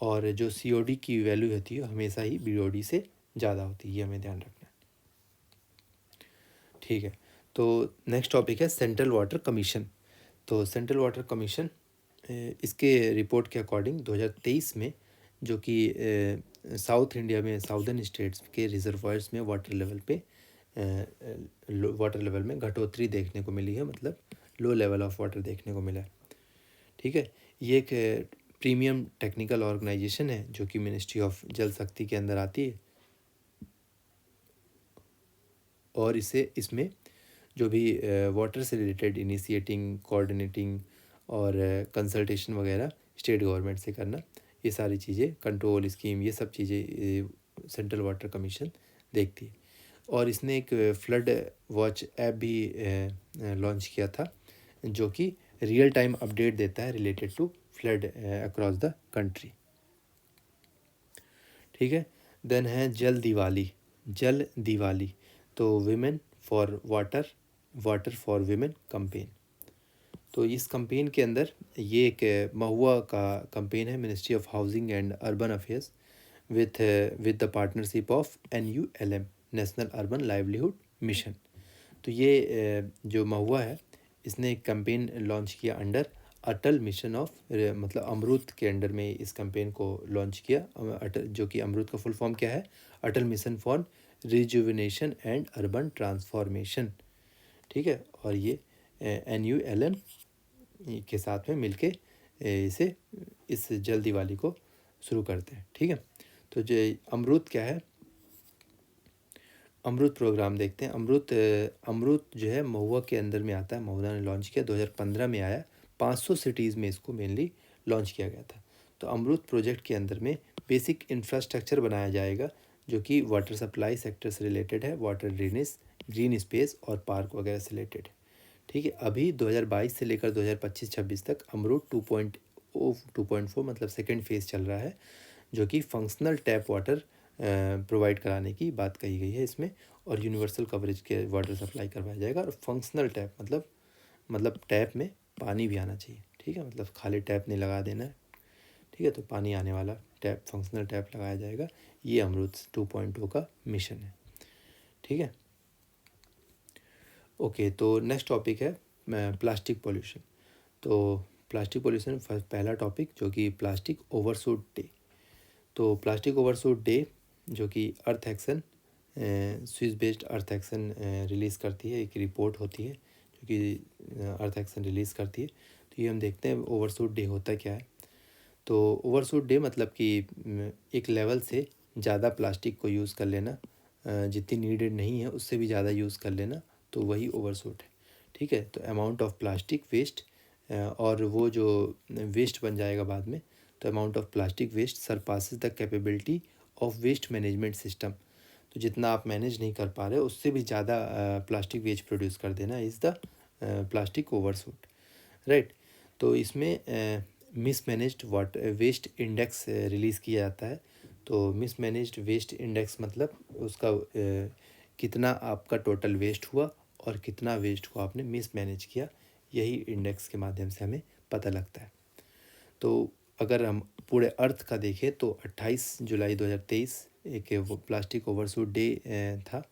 और जो COD की वैल्यू होती है हमेशा ही BOD से ज़्यादा होती है, ये हमें ध्यान रखना है, ठीक है। तो नेक्स्ट टॉपिक है सेंट्रल वाटर कमीशन। तो सेंट्रल वाटर कमीशन इसके रिपोर्ट के अकॉर्डिंग 2023 में जो कि साउथ इंडिया में साउदर्न स्टेट्स के रिजर्वायर्स में वाटर लेवल में घटोतरी देखने को मिली है, मतलब लो लेवल ऑफ वाटर देखने को मिला है, ठीक है। ये एक प्रीमियम टेक्निकल ऑर्गेनाइजेशन है जो कि मिनिस्ट्री ऑफ जल शक्ति के अंदर आती है, और इसमें जो भी वाटर से रिलेटेड इनिशिएटिंग, कोऑर्डिनेटिंग और कंसल्टेशन वगैरह स्टेट गवर्नमेंट से करना, ये सारी चीज़ें, कंट्रोल स्कीम, ये सब चीज़ें सेंट्रल वाटर कमीशन देखती है। और इसने एक फ्लड वॉच ऐप भी लॉन्च किया था जो कि रियल टाइम अपडेट देता है related to flood across the country, ठीक है। देन है जल दिवाली। तो women for water for women campaign. तो इस कंपेन के अंदर ये एक महुआ का कंपेन है, ministry of housing and urban affairs with the partnership of NULM, national urban livelihood mission. तो ये जो महुआ है इसने एक कैंपेन लॉन्च किया अंडर अटल मिशन ऑफ, मतलब अमृत के अंडर में इस कैंपेन को लॉन्च किया। अटल, जो कि अमृत का फुल फॉर्म क्या है, Atal mission for rejuvenation and urban transformation. ठीक है, और ये NULM के साथ में मिलके इसे इस जल दिवाली को शुरू करते हैं। ठीक है, तो जो अमृत क्या है, अमृत प्रोग्राम देखते हैं। अमृत जो है महुआ के अंदर में आता है, महुआ ने लॉन्च किया 2015 में आया, 500 सिटीज़ में इसको मेनली लॉन्च किया गया था। तो अमृत प्रोजेक्ट के अंदर में बेसिक इंफ्रास्ट्रक्चर बनाया जाएगा जो कि वाटर सप्लाई सेक्टर से रिलेटेड है, वाटर ड्रेनेज, ग्रीन स्पेस और पार्क वगैरह से रिलेटेड है। ठीक है, अभी 2022 से लेकर 2025-26 तक अमृत 2.4 मतलब सेकेंड फेज़ चल रहा है, जो कि फंक्शनल टैप वाटर प्रोवाइड कराने की बात कही गई है इसमें, और यूनिवर्सल कवरेज के वाटर सप्लाई करवाया जाएगा। और फंक्शनल टैप मतलब टैप में पानी भी आना चाहिए। ठीक है, मतलब खाली टैप नहीं लगा देना है। ठीक है, तो पानी आने वाला टैप, फंक्शनल टैप लगाया जाएगा। ये अमृत 2.0 का मिशन है। ठीक है, ओके, तो नेक्स्ट टॉपिक है प्लास्टिक पोल्यूशन। तो प्लास्टिक पोल्यूशन पहला टॉपिक जो कि प्लास्टिक ओवरशूट डे। तो प्लास्टिक ओवरशूट डे जो कि अर्थ एक्शन, स्विस बेस्ड अर्थ एक्शन रिलीज़ करती है, एक रिपोर्ट होती है जो कि अर्थ एक्शन रिलीज़ करती है। तो ये हम देखते हैं ओवरशूट डे होता क्या है। तो ओवरशूट डे मतलब कि एक लेवल से ज़्यादा प्लास्टिक को यूज़ कर लेना, जितनी नीडेड नहीं है उससे भी ज़्यादा यूज़ कर लेना, तो वही ओवरशूट है। ठीक है, तो अमाउंट ऑफ प्लास्टिक वेस्ट, और वो जो वेस्ट बन जाएगा बाद में, तो amount of plastic waste surpasses the capability of waste management system. तो जितना आप मैनेज नहीं कर पा रहे हो उससे भी ज़्यादा प्लास्टिक वेस्ट प्रोड्यूस कर देना is the plastic overshoot, right. तो इसमें मिसमैनेज्ड वेस्ट इंडेक्स रिलीज़ किया जाता है। तो मिसमैनेज्ड वेस्ट इंडेक्स मतलब उसका कितना आपका टोटल वेस्ट हुआ और कितना वेस्ट को आपने मिसमैनेज किया, यही इंडेक्स के माध्यम से हमें पता लगता है। तो अगर हम पूरे अर्थ का देखें तो 28 जुलाई 2023 एक वो प्लास्टिक ओवरशूट डे था,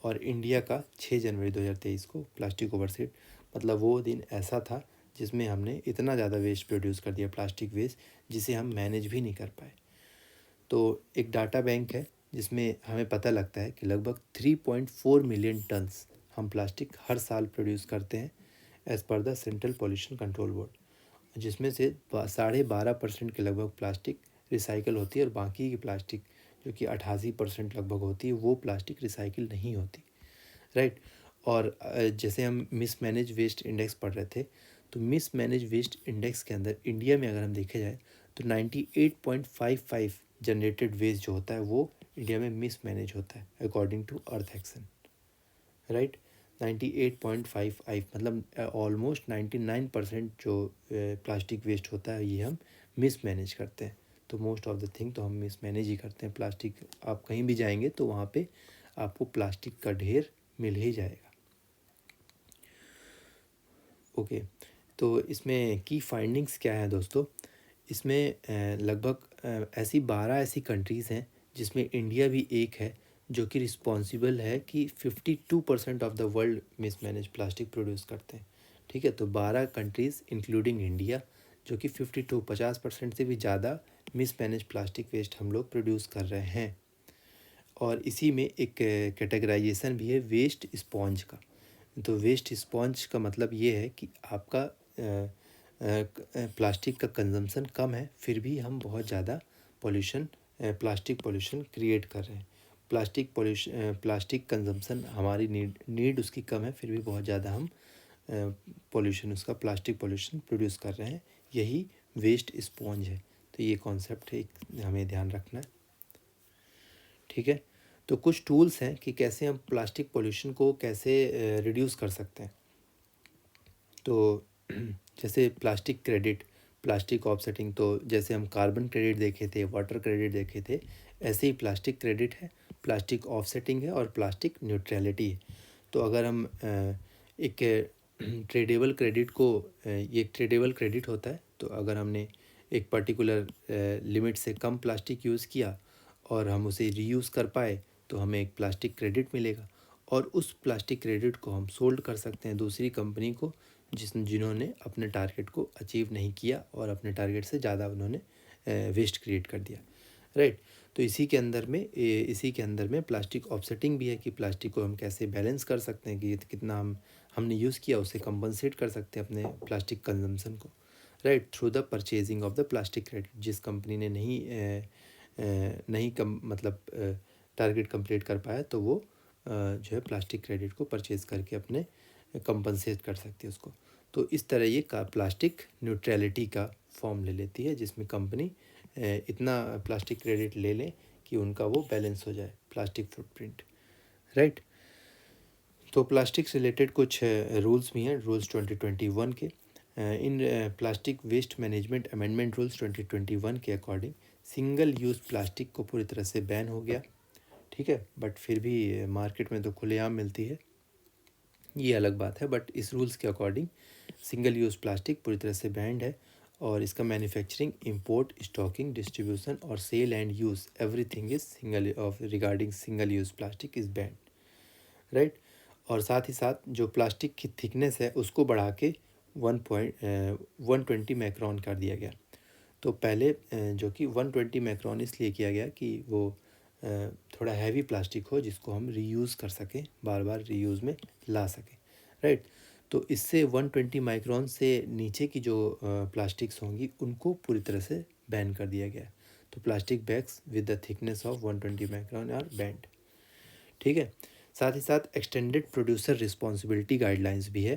और इंडिया का 6 जनवरी 2023 को प्लास्टिक ओवरशूट, मतलब वो दिन ऐसा था जिसमें हमने इतना ज़्यादा वेस्ट प्रोड्यूस कर दिया, प्लास्टिक वेस्ट, जिसे हम मैनेज भी नहीं कर पाए। तो एक डाटा बैंक है जिसमें हमें पता लगता है कि लगभग 3.4 मिलियन टन्स हम प्लास्टिक हर साल प्रोड्यूस करते हैं as per the central pollution control board, जिसमें से 12.5% के लगभग प्लास्टिक रिसाइकल होती है, और बाकी की प्लास्टिक जो कि 88% लगभग होती है वो प्लास्टिक रिसाइकिल नहीं होती, राइट। और जैसे हम मिसमैनेज वेस्ट इंडेक्स पढ़ रहे थे, तो मिसमैनेज वेस्ट इंडेक्स के अंदर इंडिया में अगर हम देखे जाए तो 98.55 जनरेटेड वेस्ट जो होता है वो इंडिया में मिसमैनेज होता है according to Earth Action, right. 98.55 मतलब ऑलमोस्ट 99% जो प्लास्टिक वेस्ट होता है ये हम मिसमैनेज करते हैं। तो मोस्ट ऑफ द थिंग तो हम मिसमैनेज ही करते हैं। प्लास्टिक, आप कहीं भी जाएंगे तो वहाँ पे आपको प्लास्टिक का ढेर मिल ही जाएगा। ओके, तो इसमें की फाइंडिंग्स क्या है दोस्तों, इसमें लगभग ऐसी 12 ऐसी कंट्रीज़ हैं जिसमें इंडिया भी एक है, जो कि रिस्पॉन्सिबल है कि 52% of the world mismanage plastic produce करते हैं। ठीक है, तो 12 कंट्रीज़ इंक्लूडिंग इंडिया जो कि 50% से भी ज़्यादा मिसमैनेज प्लास्टिक वेस्ट हम लोग प्रोड्यूस कर रहे हैं। और इसी में एक कैटेगराइजेशन भी है वेस्ट स्पॉन्ज का। तो वेस्ट स्पॉन्ज का मतलब ये है कि आपका प्लास्टिक का कंजम्पशन कम है, फिर भी हम बहुत ज़्यादा प्लास्टिक पोल्यूशन क्रिएट कर रहे हैं। प्लास्टिक कंजम्पशन हमारी नीड उसकी कम है, फिर भी बहुत ज़्यादा हम पोल्यूशन, उसका प्लास्टिक पोल्यूशन प्रोड्यूस कर रहे हैं। यही वेस्ट स्पॉन्ज है। तो ये कॉन्सेप्ट है, हमें ध्यान रखना है। ठीक है, तो कुछ टूल्स हैं कि कैसे हम प्लास्टिक पोल्यूशन को कैसे रिड्यूस कर सकते हैं। तो जैसे प्लास्टिक क्रेडिट, प्लास्टिक ऑफसेटिंग, तो जैसे हम कार्बन क्रेडिट देखे थे, वाटर क्रेडिट देखे थे, ऐसे ही प्लास्टिक क्रेडिट है, प्लास्टिक ऑफसेटिंग है और प्लास्टिक न्यूट्रलिटी है। तो अगर हम एक ट्रेडेबल क्रेडिट को ये एक ट्रेडेबल क्रेडिट होता है, तो अगर हमने एक पर्टिकुलर लिमिट से कम प्लास्टिक यूज़ किया और हम उसे रीयूज़ कर पाए तो हमें एक प्लास्टिक क्रेडिट मिलेगा, और उस प्लास्टिक क्रेडिट को हम सोल्ड कर सकते हैं दूसरी कंपनी को जिन्होंने अपने टारगेट को अचीव नहीं किया और अपने टारगेट से ज़्यादा उन्होंने वेस्ट क्रिएट कर दिया, राइट। तो इसी के अंदर में प्लास्टिक ऑफसेटिंग भी है कि प्लास्टिक को हम कैसे बैलेंस कर सकते हैं कि कितना हमने यूज़ किया उसे कंपनसेट कर सकते हैं अपने प्लास्टिक कंजम्पशन को, right, through the purchasing of the plastic credit. जिस कंपनी ने नहीं कम मतलब टारगेट कंप्लीट कर पाया तो वो जो है प्लास्टिक क्रेडिट को परचेज करके अपने कंपनसेट कर सकती है उसको। तो इस तरह ये प्लास्टिक न्यूट्रलिटी का फॉर्म ले लेती है, जिसमें कंपनी इतना प्लास्टिक क्रेडिट ले लें कि उनका वो बैलेंस हो जाए प्लास्टिक फुटप्रिंट, राइट। तो प्लास्टिक से रिलेटेड कुछ रूल्स भी हैं, रूल्स 2021 के। In plastic waste management amendment rules 2021 के अकॉर्डिंग सिंगल यूज़ प्लास्टिक को पूरी तरह से बैन हो गया, ठीक है, बट फिर भी मार्केट में तो खुलेआम मिलती है, ये अलग बात है। बट इस रूल्स के अकॉर्डिंग सिंगल यूज़ प्लास्टिक पूरी तरह से बैंड है, और इसका मैन्युफैक्चरिंग, इंपोर्ट, स्टॉकिंग, डिस्ट्रीब्यूशन और sale and use everything is single of regarding single use plastic is banned, right. और साथ ही साथ जो प्लास्टिक की थिकनेस है उसको बढ़ा के 120 माइक्रोन कर दिया गया। तो पहले जो कि 120 माइक्रोन इसलिए किया गया कि वो थोड़ा हैवी प्लास्टिक हो जिसको हम रीयूज़ कर सकें, बार बार रीयूज़ में ला सकें, राइट। तो इससे 120 माइक्रोन से नीचे की जो प्लास्टिक्स होंगी उनको पूरी तरह से बैन कर दिया गया। तो plastic bags with the thickness of 120 micron are banned, ठीक है। साथ ही साथ एक्सटेंडेड प्रोड्यूसर रिस्पॉन्सिबिलिटी गाइडलाइंस भी है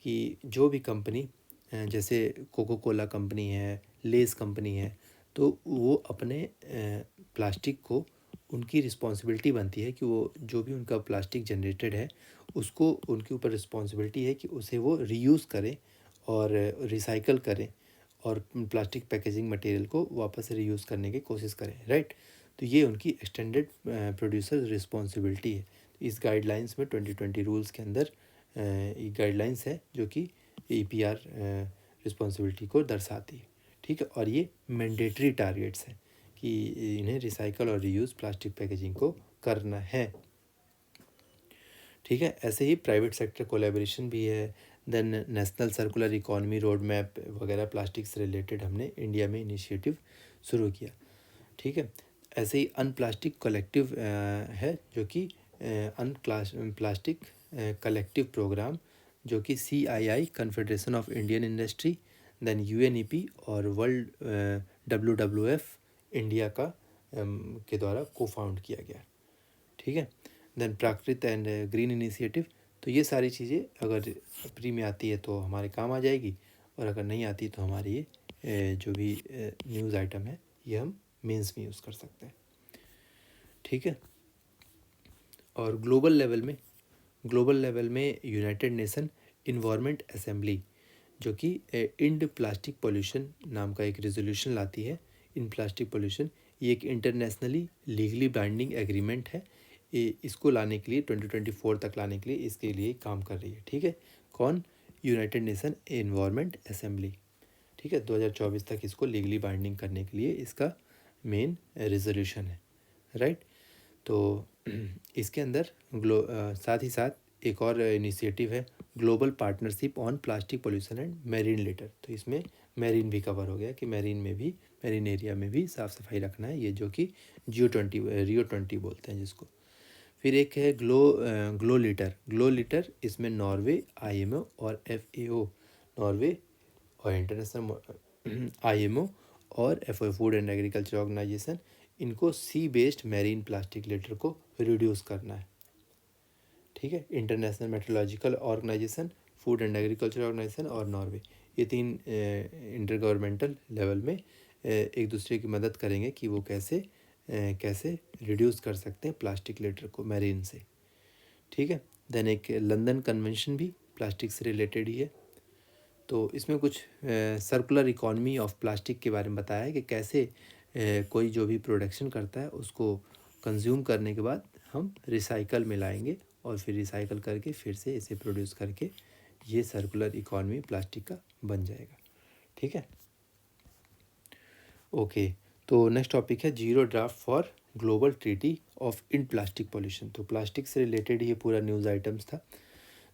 कि जो भी कंपनी जैसे कोको कोला कंपनी है, लेस कंपनी है, तो वो अपने प्लास्टिक को, उनकी रिस्पॉन्सिबिलिटी बनती है कि वो जो भी उनका प्लास्टिक जनरेटेड है उसको, उनके ऊपर रिस्पॉन्सिबिलिटी है कि उसे वो रीयूज़ करें और रिसाइकल करें और प्लास्टिक पैकेजिंग मटेरियल को वापस रीयूज़ करने की कोशिश करें, राइट। तो ये उनकी एक्सटेंडेड प्रोड्यूसर रिस्पॉन्सिबिलिटी है। इस गाइडलाइंस में 2020 रूल्स के अंदर ये गाइडलाइंस है जो कि EPR रिस्पॉन्सिबिलिटी को दर्शाती है, ठीक है। और ये मैंडेटरी टारगेट्स हैं कि इन्हें रिसाइकल और रीयूज़ प्लास्टिक पैकेजिंग को करना है, ठीक है। ऐसे ही प्राइवेट सेक्टर कोलैबोरेशन भी है। Then national circular economy road map वगैरह प्लास्टिक से रिलेटेड हमने इंडिया में इनिशिएटिव शुरू किया, ठीक है। ऐसे ही अनप्लास्टिक कलेक्टिव है जो कि प्लास्टिक कलेक्टिव प्रोग्राम जो कि CII confederation of Indian industry, then UNEP और वर्ल्ड WWF इंडिया का के द्वारा को फाउंड किया गया, ठीक है। Then Prakrit and green initiative. तो ये सारी चीज़ें अगर प्री में आती है तो हमारे काम आ जाएगी, और अगर नहीं आती तो हमारी ये जो भी न्यूज़ आइटम है ये हम मेंस में यूज़ कर सकते हैं, ठीक है। और ग्लोबल लेवल में यूनाइटेड नेशन इन्वायरमेंट असेंबली जो कि इंड प्लास्टिक पोल्यूशन नाम का एक रेजोल्यूशन लाती है। इन प्लास्टिक पोल्यूशन ये एक इंटरनेशनली लीगली बाइंडिंग एग्रीमेंट है। इसको लाने के लिए 2024 तक लाने के लिए इसके लिए काम कर रही है, ठीक है। कौन? यूनाइटेड नेशन इन्वायरमेंट असेंबली, ठीक है। 2024 तक इसको लीगली बाइंडिंग करने के लिए इसका मेन रेजोल्यूशन है, राइट। तो इसके अंदर साथ ही साथ एक और इनिशिएटिव है, global partnership on plastic pollution and marine litre. तो इसमें मैरीन भी कवर हो गया कि मैरीन एरिया में भी साफ़ सफाई रखना है, ये जो कि Rio20 बोलते हैं जिसको। फिर एक है ग्लो लीटर इसमें नॉर्वे, IMO और FAO, नॉर्वे और इंटरनेशनल IMO और FAO food and agriculture organization, इनको sea based marine plastic litter को रिड्यूस करना है, ठीक है। International metrological organization, food and agriculture organization और नॉर्वे, ये 3 इंटर गवर्नमेंटल लेवल में एक दूसरे की मदद करेंगे कि वो कैसे रिड्यूस कर सकते हैं प्लास्टिक लिटर को मैरीन से, ठीक है। देन एक लंदन कन्वेंशन भी प्लास्टिक से रिलेटेड ही है। तो इसमें कुछ सर्कुलर इकॉनमी ऑफ प्लास्टिक के बारे में बताया है कि कैसे कोई जो भी प्रोडक्शन करता है उसको कंज्यूम करने के बाद हम रिसाइकल में लाएंगे और फिर रिसाइकल करके फिर से इसे प्रोड्यूस करके ये सर्कुलर इकॉनमी प्लास्टिक का बन जाएगा। ठीक है, ओके। तो नेक्स्ट टॉपिक है zero draft for global treaty of in plastic pollution. तो प्लास्टिक से रिलेटेड ये पूरा न्यूज़ आइटम्स था।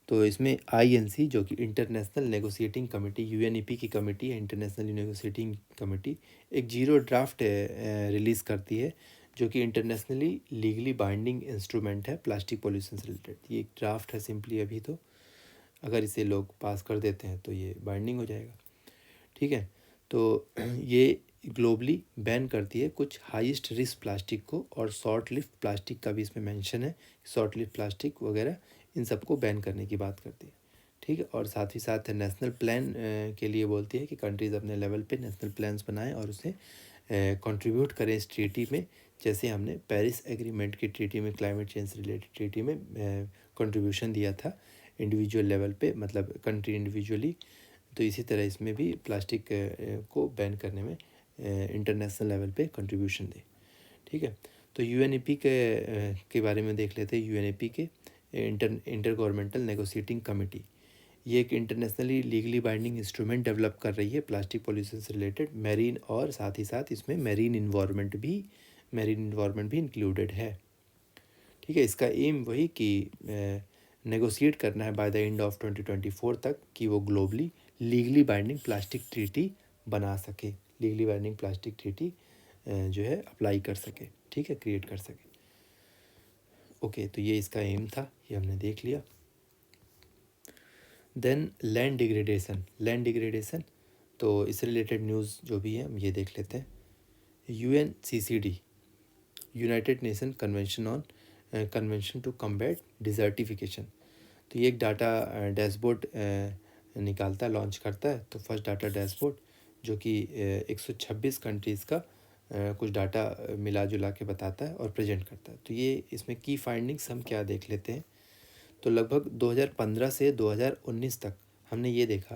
तो इसमें INC जो कि इंटरनेशनल नेगोशिएटिंग कमेटी, UNEP की कमेटी है, इंटरनेशनल नेगोशिएटिंग कमेटी, एक जीरो ड्राफ्ट रिलीज़ करती है जो कि इंटरनेशनली लीगली बाइंडिंग इंस्ट्रूमेंट है प्लास्टिक पॉल्यूशन से रिलेटेड। ये एक ड्राफ्ट है सिंपली अभी, तो अगर इसे लोग पास कर देते हैं तो ये बाइंडिंग हो जाएगा। ठीक है, तो ये ग्लोबली बैन करती है कुछ हाईएस्ट रिस्क प्लास्टिक को, और शॉर्ट लिफ्ट प्लास्टिक का भी इसमें मेंशन है। शॉर्ट लिफ्ट प्लास्टिक वगैरह इन सबको बैन करने की बात करती है। ठीक है, और साथ ही साथ नेशनल प्लान के लिए बोलती है कि कंट्रीज़ अपने लेवल पे नेशनल प्लान्स बनाएं और उसे कंट्रीब्यूट करें इस ट्रीटी में, जैसे हमने पेरिस एग्रीमेंट की ट्रीटी में, क्लाइमेट चेंज रिलेटेड ट्रीटी में कंट्रीब्यूशन दिया था इंडिविजुअल लेवल पे, मतलब कंट्री इंडिविजुअली। तो इसी तरह इसमें भी प्लास्टिक को बैन करने में इंटरनेशनल लेवल पे कंट्रीब्यूशन दे। ठीक है, तो UNEP के बारे में देख लेते हैं। UNEP के इंटर गवर्नमेंटल नेगोशिएटिंग कमेटी, ये एक internationally legally binding instrument develop कर रही है प्लास्टिक पॉल्यूशन से रिलेटेड, मैरीन, और साथ ही साथ इसमें मैरीन इन्वायरमेंट भी इंक्लूडेड है। ठीक है, इसका एम वही कि नेगोशिएट करना है बाय द एंड ऑफ 2024 तक कि वो globally legally binding plastic treaty बना सके, लीगली बाइंडिंग प्लास्टिक ट्रीटी जो है अप्लाई कर सके। ठीक है, क्रिएट कर सके। ओके, तो ये इसका एम था, ये हमने देख लिया। देन लैंड डिग्रेडेशन, तो इससे रिलेटेड न्यूज़ जो भी है हम ये देख लेते हैं। UNCCD, United Nation convention to combat desertification, तो ये एक डाटा डैशबोर्ड निकालता है, लॉन्च करता है। तो फर्स्ट डाटा डैशबोर्ड जो कि 126 कंट्रीज़ का कुछ डाटा मिला जुला के बताता है और प्रेजेंट करता है। तो ये इसमें की फाइंडिंग्स हम क्या देख लेते हैं। तो लगभग 2015 से 2019 तक हमने ये देखा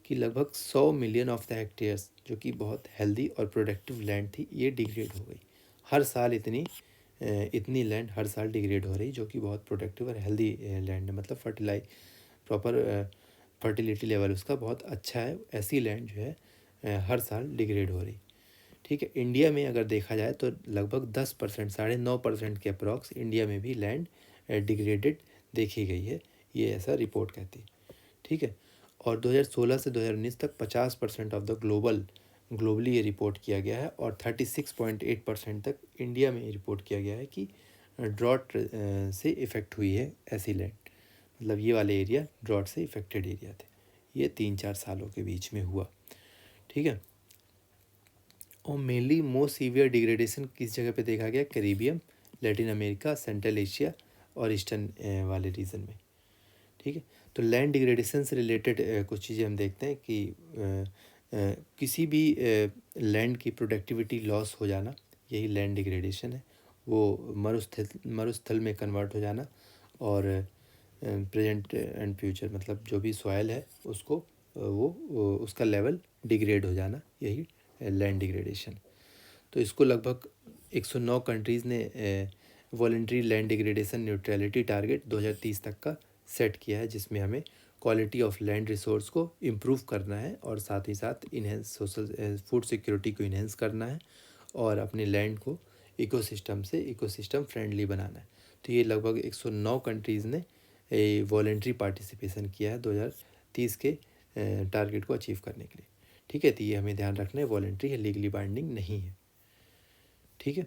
कि लगभग 100 मिलियन ऑफ द हेक्टेयर्स, जो कि बहुत हेल्दी और प्रोडक्टिव लैंड थी, ये डिग्रेड हो गई। हर साल इतनी लैंड हर साल डिग्रेड हो रही, जो कि बहुत प्रोडक्टिव और हेल्दी लैंड है, मतलब प्रॉपर फर्टिलिटी लेवल उसका बहुत अच्छा है। ऐसी लैंड जो है हर साल डिग्रेड हो रही। ठीक है, इंडिया में अगर देखा जाए तो लगभग 10%, 9.5% के अप्रॉक्स इंडिया में भी लैंड डिग्रेडेड देखी गई है, ये ऐसा रिपोर्ट कहती है। ठीक है, और 2016 से 2019 तक 50% ऑफ द ग्लोबली ये रिपोर्ट किया गया है, और 36.8% तक इंडिया में रिपोर्ट किया गया है कि ड्रॉट से इफ़ेक्ट हुई है ऐसी लैंड, मतलब ये वाले एरिया ड्रॉट से इफ़ेक्टेड एरिया थे। ये 3-4 सालों के बीच में हुआ। ठीक है, और मेनली मोस्ट सीवियर डिग्रेडेशन किस जगह पे देखा गया, Caribbean, Latin America, central Asia और ईस्टर्न वाले रीजन में। ठीक है, तो लैंड डिग्रेडेशन से रिलेटेड कुछ चीज़ें हम देखते हैं कि किसी भी लैंड की प्रोडक्टिविटी लॉस हो जाना, यही लैंड डिग्रेडेशन है। वो मरुस्थल में कन्वर्ट हो जाना, और प्रेजेंट एंड फ्यूचर, मतलब जो भी सॉइल है उसको वो उसका लेवल डिग्रेड हो जाना, यही लैंड डिग्रेडेशन। तो इसको लगभग 109 कंट्रीज़ ने voluntary land degradation neutrality target 2030 तक का सेट किया है, जिसमें हमें क्वालिटी ऑफ लैंड रिसोर्स को इम्प्रूव करना है, और साथ ही साथ इन्हेंस सोशल फूड सिक्योरिटी को इन्हेंस करना है, और अपने लैंड को इकोसिस्टम फ्रेंडली बनाना है। तो ये लगभग 109 कंट्रीज़ ने वॉलंटरी पार्टिसिपेशन किया है 2030 के टारगेट को अचीव करने के लिए। ठीक है, तो ये हमें ध्यान रखना है, वॉलंटरी है, लीगली बाइंडिंग नहीं है। ठीक है,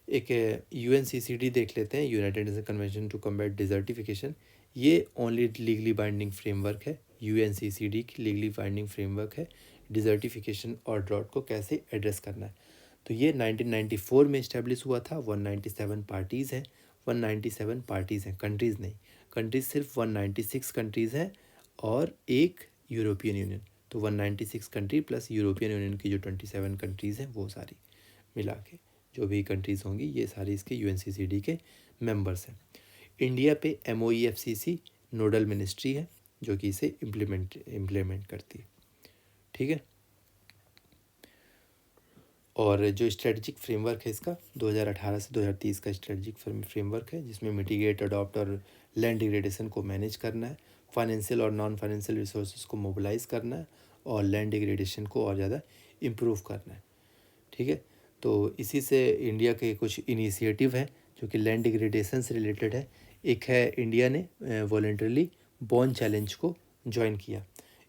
एक UNCCD देख लेते हैं, United Nation convention to combat desertification. ये ओनली लीगली बाइंडिंग फ्रेमवर्क है, UNCCD की लीगली बाइंडिंग फ्रेमवर्क है डिजर्टिफिकेशन और ड्रॉट को कैसे एड्रेस करना है। तो ये 1994 में इस्टेब्लिश हुआ था। 197 पार्टीज़ हैं, 197 पार्टीज़ हैं, कंट्रीज़ नहीं। कंट्रीज़ सिर्फ 196 कंट्रीज़ हैं, और एक यूरोपियन यूनियन। तो 196 कंट्री प्लस यूरोपियन यूनियन की जो 27 कंट्रीज़ हैं, वो सारी मिला के जो भी कंट्रीज़ होंगी, ये सारी इसके UNCCD के मेंबर्स हैं। इंडिया पे MOEFCC नोडल मिनिस्ट्री है, जो कि इसे इम्प्लीमेंट करती है। ठीक है, और जो स्ट्रेटजिक फ्रेमवर्क है इसका 2018 से 2030 का स्ट्रेटजिक फ्रेमवर्क है, जिसमें मिटिगेट, अडॉप्ट और लैंड डिग्रेडेशन को मैनेज करना है, फाइनेंशियल और नॉन फाइनेंशियल रिसोर्सेज को मोबिलाइज करना है और लैंड डिग्रेडेशन को और ज़्यादा इम्प्रूव करना है। ठीक है, तो इसी से इंडिया के कुछ इनिशिएटिव हैं जो कि लैंड डिग्रेडेशन से रिलेटेड है। एक है, इंडिया ने वॉलेंटरली बॉन चैलेंज को ज्वाइन किया।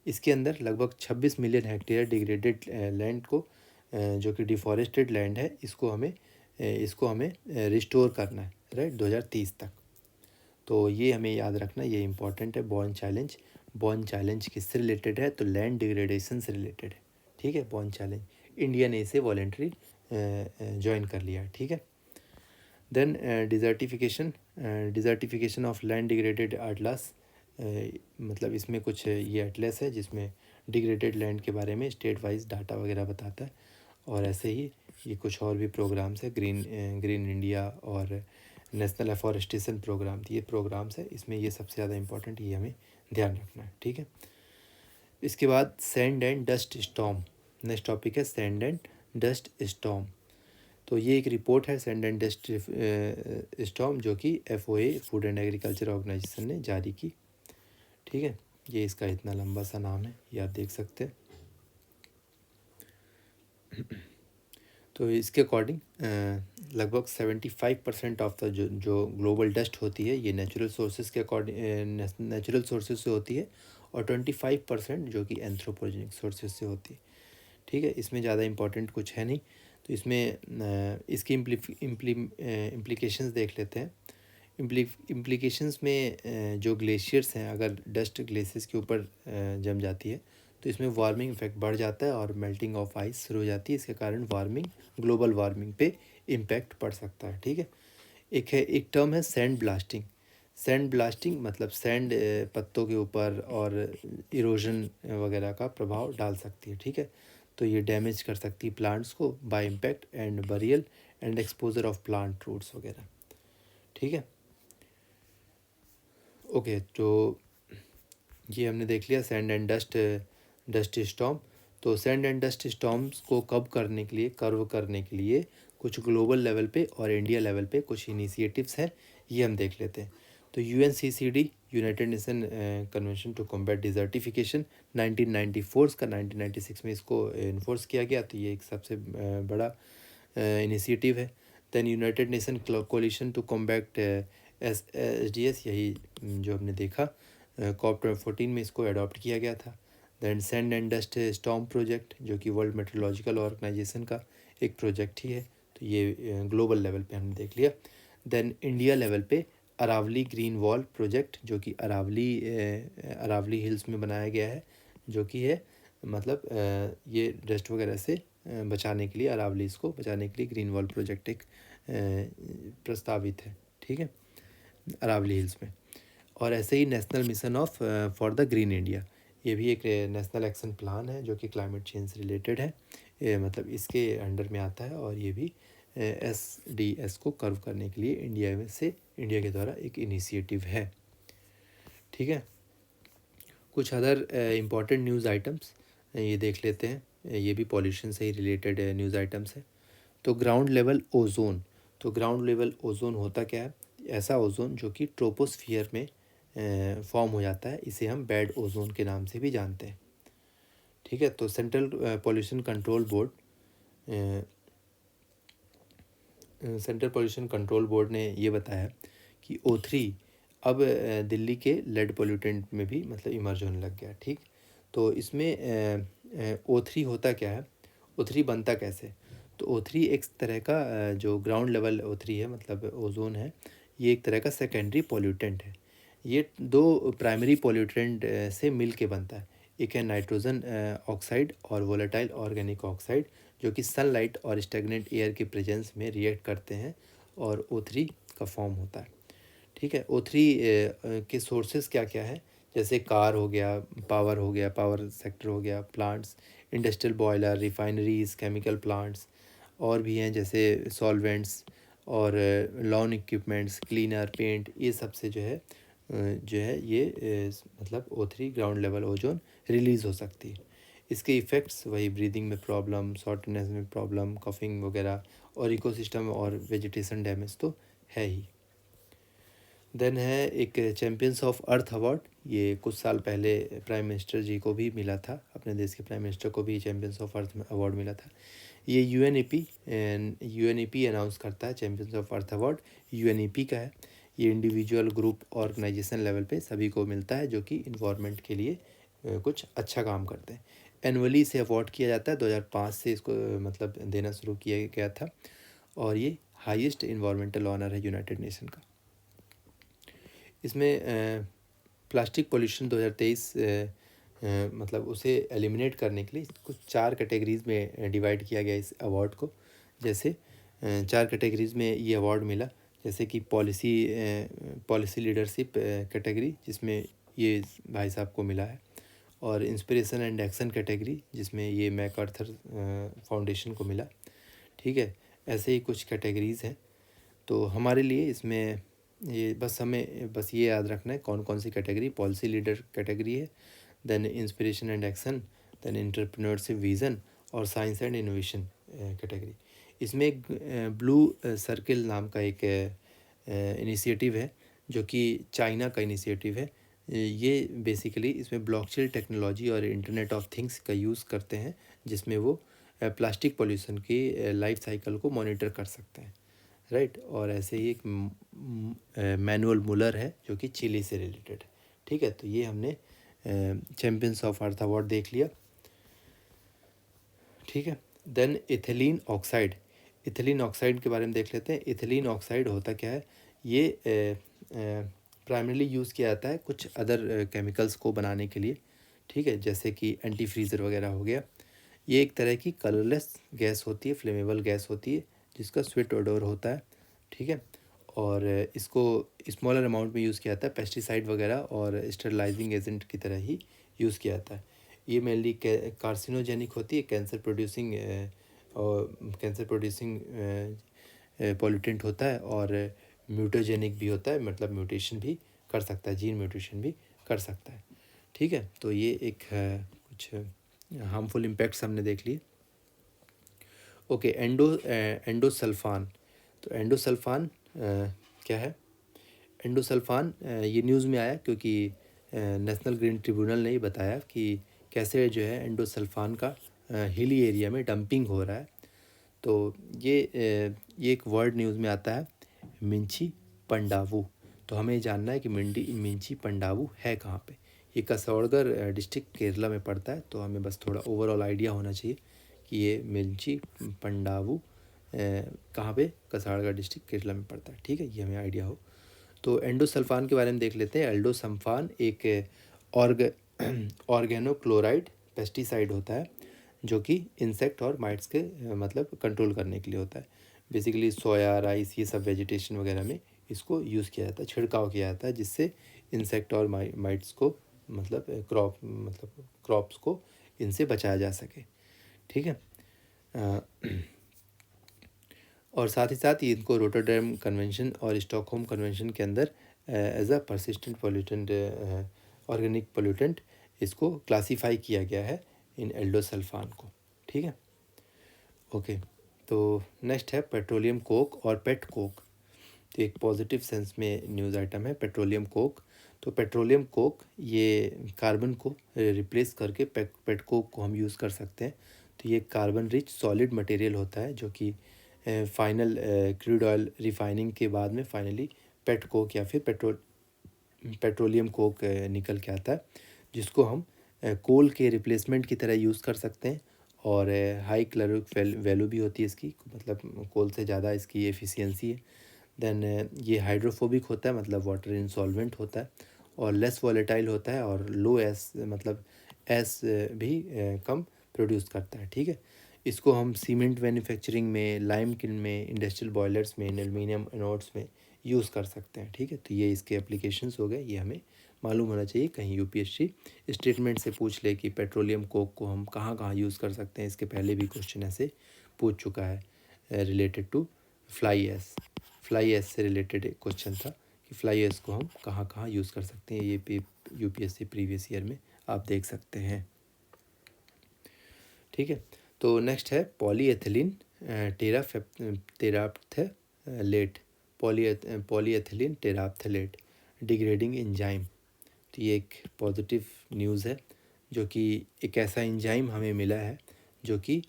इसके अंदर लगभग 26 मिलियन हेक्टेयर डिग्रेडेड लैंड को जो कि डिफॉरेस्टेड लैंड है, इसको हमें रिस्टोर करना है, राइट, 2030 तक। तो ये हमें याद रखना, ये इंपॉर्टेंट है। बॉन चैलेंज किससे रिलेटेड है? तो लैंड डिग्रेडेशन से रिलेटेड है। ठीक है, बॉन चैलेंज इंडिया ने इसे वॉलेंट्री ज्वाइन कर लिया है। ठीक है, then desertification of land degraded atlas, मतलब इसमें कुछ ये एटलस है जिसमें डिग्रेडेड लैंड के बारे में स्टेट वाइज डाटा वगैरह बताता है। और ऐसे ही ये कुछ और भी प्रोग्राम्स है, ग्रीन इंडिया और नेशनल एफॉरेस्टेशन प्रोग्राम, ये प्रोग्राम्स है, इसमें ये सबसे ज़्यादा इंपॉर्टेंट, ये हमें ध्यान रखना है। ठीक है, इसके बाद sand and dust storm, next topic है सैंड एंड डस्ट स्टॉर्म। तो ये एक रिपोर्ट है सैंड एंड डस्ट स्टॉर्म, जो कि FOA food and agriculture organization ने जारी की। ठीक है, ये इसका इतना लंबा सा नाम है, ये आप देख सकते हैं। तो इसके अकॉर्डिंग लगभग 75% ऑफ द जो ग्लोबल डस्ट होती है, ये नेचुरल सोर्सेज के अकॉर्डिंग नेचुरल सोर्सेज से होती है, और 25% जो कि एंथ्रोपोजेनिक सोर्सेज से होती है। ठीक है, इसमें ज़्यादा इंपॉर्टेंट कुछ है नहीं। तो इसमें इसकी इम्प्लीकेशंस देख लेते हैं। इम्प्लीकेशंस में जो ग्लेशियर्स हैं, अगर डस्ट ग्लेशियर्स के ऊपर जम जाती है तो इसमें वार्मिंग इफेक्ट बढ़ जाता है और मेल्टिंग ऑफ आइस शुरू हो जाती है। इसके कारण ग्लोबल वार्मिंग पे इम्पैक्ट पड़ सकता है। ठीक है, एक टर्म है सैंड ब्लास्टिंग। सैंड ब्लास्टिंग मतलब सैंड पत्तों के ऊपर और इरोजन वगैरह का प्रभाव डाल सकती है। ठीक है, तो ये डैमेज कर सकती है प्लांट्स को by impact and burial and exposure of plant roots वगैरह। ठीक है, ओके, तो ये हमने देख लिया सैंड एंड डस्ट स्टॉर्म। तो सैंड एंड डस्ट स्टॉर्म्स को कर्व करने के लिए कुछ ग्लोबल लेवल पे और इंडिया लेवल पे कुछ इनिशिएटिव्स हैं, ये हम देख लेते हैं। तो UNCCD, United Nation convention to combat desertification, 1994 का 1996 में इसको इन्फोर्स किया गया। तो ये एक सबसे बड़ा इनिशिएटिव है। Then United Nation coalition to combat SDS, यही जो हमने देखा, COP14 में इसको अडॉप्ट किया गया था। Then sand and dust storm project, जो कि वर्ल्ड मेट्रोलॉजिकल ऑर्गेनाइजेशन का एक प्रोजेक्ट ही है। तो ये ग्लोबल लेवल पे हमने देख लिया। देन इंडिया लेवल पे अरावली ग्रीन वॉल प्रोजेक्ट, जो कि अरावली हिल्स में बनाया गया है, जो कि है मतलब ये डस्ट वगैरह से बचाने के लिए, अरावलीज को बचाने के लिए ग्रीन वॉल प्रोजेक्ट एक प्रस्तावित है। ठीक है, अरावली हिल्स में। और ऐसे ही national mission of for the green India, ये भी एक नेशनल एक्शन प्लान है जो कि क्लाइमेट चेंज से रिलेटेड है, मतलब इसके अंडर में आता है। और ये भी SDS को कर्व करने के लिए इंडिया के द्वारा एक इनिशिएटिव है। ठीक है, कुछ अदर इम्पॉर्टेंट न्यूज़ आइटम्स ये देख लेते हैं, ये भी पॉल्यूशन से ही रिलेटेड न्यूज़ आइटम्स है। तो ग्राउंड लेवल ओजोन होता क्या है? ऐसा ओजोन जो कि ट्रोपोस्फियर में फॉर्म हो जाता है, इसे हम बेड ओजोन के नाम से भी जानते हैं। ठीक है, तो सेंट्रल पॉल्यूशन कंट्रोल बोर्ड ने ये बताया कि O3 अब दिल्ली के लेड पोल्यूटेंट में भी मतलब इमर्ज होने लग गया। ठीक, तो इसमें O3 होता क्या है, O3 बनता कैसे? तो O3 एक तरह का जो ग्राउंड लेवल O3 है, मतलब ओजोन है, ये एक तरह का सेकेंडरी पोल्यूटेंट है। ये दो प्राइमरी पोल्यूटेंट से मिल के बनता है। एक है नाइट्रोजन ऑक्साइड और वोलेटाइल ऑर्गेनिक ऑक्साइड, जो कि सनलाइट और स्टेगनेंट एयर के प्रेजेंस में रिएक्ट करते हैं और O3 का फॉर्म होता है। ठीक है, O3 के सोर्सेज क्या क्या है? जैसे कार हो गया, पावर सेक्टर हो गया, plants, industrial boiler, refineries, chemical plants, और भी हैं जैसे सॉल्वेंट्स और लॉन इक्विपमेंट्स, क्लीनर, पेंट, ये सब से जो है ये मतलब O3 ground level ozone release हो सकती है। इसके इफ़ेक्ट्स वही ब्रीदिंग में प्रॉब्लम, शॉर्टनेस में प्रॉब्लम, कफिंग वगैरह, और इकोसिस्टम और वेजिटेशन डैमेज तो है ही। देन है एक चैम्पियंस ऑफ अर्थ अवार्ड, ये कुछ साल पहले प्राइम मिनिस्टर जी को भी मिला था, अपने देश के प्राइम मिनिस्टर को भी चैम्पियंस ऑफ अर्थ अवार्ड मिला था। ये यूएनईपी अनाउंस करता है champions of earth award, UNEP का है। ये इंडिविजुअल, ग्रुप, ऑर्गेनाइजेशन लेवल पे सभी को मिलता है जो कि इन्वायरमेंट के लिए कुछ अच्छा काम करते हैं। एनुअली इसे अवार्ड किया जाता है, 2005 से इसको मतलब देना शुरू किया गया था, और ये हाईएस्ट इन्वायरमेंटल ऑनर है यूनाइटेड नेशन का। इसमें प्लास्टिक पोल्यूशन 2023 मतलब उसे एलिमिनेट करने के लिए कुछ 4 कैटेगरीज़ में डिवाइड किया गया इस अवार्ड को। जैसे 4 कैटेगरीज़ में ये अवार्ड मिला, जैसे कि पॉलिसी लीडरशिप कैटेगरी, जिसमें ये भाई साहब को मिला है, और इंस्पिरेशन एंड एक्शन कैटेगरी, जिसमें ये मैकआर्थर फाउंडेशन को मिला। ठीक है, ऐसे ही कुछ कैटेगरीज़ हैं। तो हमारे लिए इसमें ये हमें बस ये याद रखना है कौन कौन सी कैटेगरी। पॉलिसी लीडर कैटेगरी है, then inspiration and action, then entrepreneurship vision, और साइंस एंड इनोवेशन कैटेगरी। इसमें एक ब्लू सर्किल नाम का एक इनिशिएटिव है, जो कि चाइना का इनिशिएटिव है। ये बेसिकली इसमें ब्लॉकचेन टेक्नोलॉजी और इंटरनेट ऑफ थिंग्स का यूज़ करते हैं, जिसमें वो प्लास्टिक पॉल्यूशन की लाइफ साइकिल को मॉनिटर कर सकते हैं, राइट। और ऐसे ही एक मैनुअल मुलर है जो कि चिली से रिलेटेड है। ठीक है, तो ये हमने चैम्पियंस ऑफ अर्थ अवार्ड देख लिया। ठीक है, देन इथिलीन ऑक्साइड के बारे में देख लेते हैं। इथिलीन ऑक्साइड होता क्या है? ये प्राइमरीली यूज़ किया जाता है कुछ अदर केमिकल्स को बनाने के लिए। ठीक है, जैसे कि एंटी फ्रीज़र वगैरह हो गया। ये एक तरह की कलरलेस गैस होती है, फ्लेमेबल गैस होती है, जिसका स्वीट ओडोर होता है। ठीक है, और इसको स्मॉलर अमाउंट में यूज़ किया जाता है, पेस्टिसाइड वगैरह और स्टरलाइजिंग एजेंट की तरह ही यूज़ किया जाता है। ये मेनली कार्सिनोजेनिक होती है, कैंसर प्रोड्यूसिंग पॉल्यूटेंट होता है, और म्यूटोजेनिक भी होता है, मतलब म्यूटेशन भी कर सकता है, जीन म्यूटेशन भी कर सकता है। ठीक है, तो ये एक कुछ हार्मफुल इम्पैक्ट्स हमने देख लिए। Okay, endosulfan. तो एंडोसल्फान क्या है? एंडोसल्फान ये न्यूज़ में आया क्योंकि नेशनल ग्रीन ट्रिब्यूनल ने ही बताया कि कैसे जो है एंडोसल्फान का हिली एरिया में डंपिंग हो रहा है। तो ये एक वर्ड न्यूज़ में आता है, मिंची पंडावू। तो हमें जानना है कि मिंची पंडावू है कहाँ पे। ये कसौड़गढ़ डिस्ट्रिक्ट केरला में पड़ता है। तो हमें बस थोड़ा ओवरऑल आइडिया होना चाहिए कि ये मिंची पंडावू कहाँ पे कसौड़गढ़ डिस्ट्रिक्ट केरला में पड़ता है। ठीक है, ये हमें आइडिया हो। तो एंडोसल्फान के बारे में देख लेते हैं। एंडोसल्फान एक ऑर्गेनोक्लोराइड पेस्टिसाइड होता है, जो कि इंसेक्ट और माइट्स के मतलब कंट्रोल करने के लिए होता है। बेसिकली सोया, राइस, ये सब वेजिटेशन वगैरह में इसको यूज़ किया जाता है, छिड़काव किया जाता है, जिससे इंसेक्ट और माइट्स को मतलब क्रॉप्स को इनसे बचाया जा सके। ठीक है, और साथ ही साथ ये इनको रोटरडैम कन्वेंशन और स्टॉकहोम कन्वेंशन के अंदर as a persistent pollutant, organic pollutant इसको क्लासीफाई किया गया है इन एल्डोसल्फान को। ठीक है, ओके। तो नेक्स्ट है पेट्रोलियम कोक और पेट कोक। तो एक पॉजिटिव सेंस में न्यूज़ आइटम है पेट्रोलियम कोक। तो पेट्रोलियम कोक ये कार्बन को रिप्लेस करके पेट कोक को हम यूज़ कर सकते हैं। तो ये कार्बन रिच सॉलिड मटेरियल होता है, जो कि फाइनल क्रूड ऑयल रिफाइनिंग के बाद में फाइनली पेट कोक या फिर पेट्रोलियम कोक निकल के आता है, जिसको हम कोल के रिप्लेसमेंट की तरह यूज़ कर सकते हैं। और हाई कैलोरिक वैल्यू भी होती है इसकी, मतलब कोल से ज़्यादा इसकी एफिशिएंसी है। देन ये हाइड्रोफोबिक होता है, मतलब वाटर इंसॉल्वेंट होता है, और लेस वॉलेटाइल होता है, और लो एस मतलब एस भी कम प्रोड्यूस करता है। ठीक है, इसको हम सीमेंट मैन्युफैक्चरिंग में, लाइम किल्न में, इंडस्ट्रियल बॉयलर्स में, एल्युमिनियम एनोड्स में यूज़ कर सकते हैं। ठीक है, तो ये इसके एप्लीकेशंस हो गए, ये हमें मालूम होना चाहिए। कहीं यूपीएससी स्टेटमेंट से पूछ ले कि पेट्रोलियम कोक को हम कहाँ कहाँ यूज़ कर सकते हैं। इसके पहले भी क्वेश्चन ऐसे पूछ चुका है रिलेटेड टू फ्लाई एस से रिलेटेड एक क्वेश्चन था कि फ्लाई एस को हम कहाँ कहाँ यूज़ कर सकते हैं। ये यूपीएससी प्रीवियस ईयर में आप देख सकते हैं। ठीक है। तो नेक्स्ट है पॉलीएथिलीन टेराफ्थेलेट, पॉलीएथिलीन टेराफ्थेलेट डिग्रेडिंग एंजाइम। तो ये एक पॉजिटिव न्यूज़ है, जो कि एक ऐसा एंजाइम हमें मिला है जो कि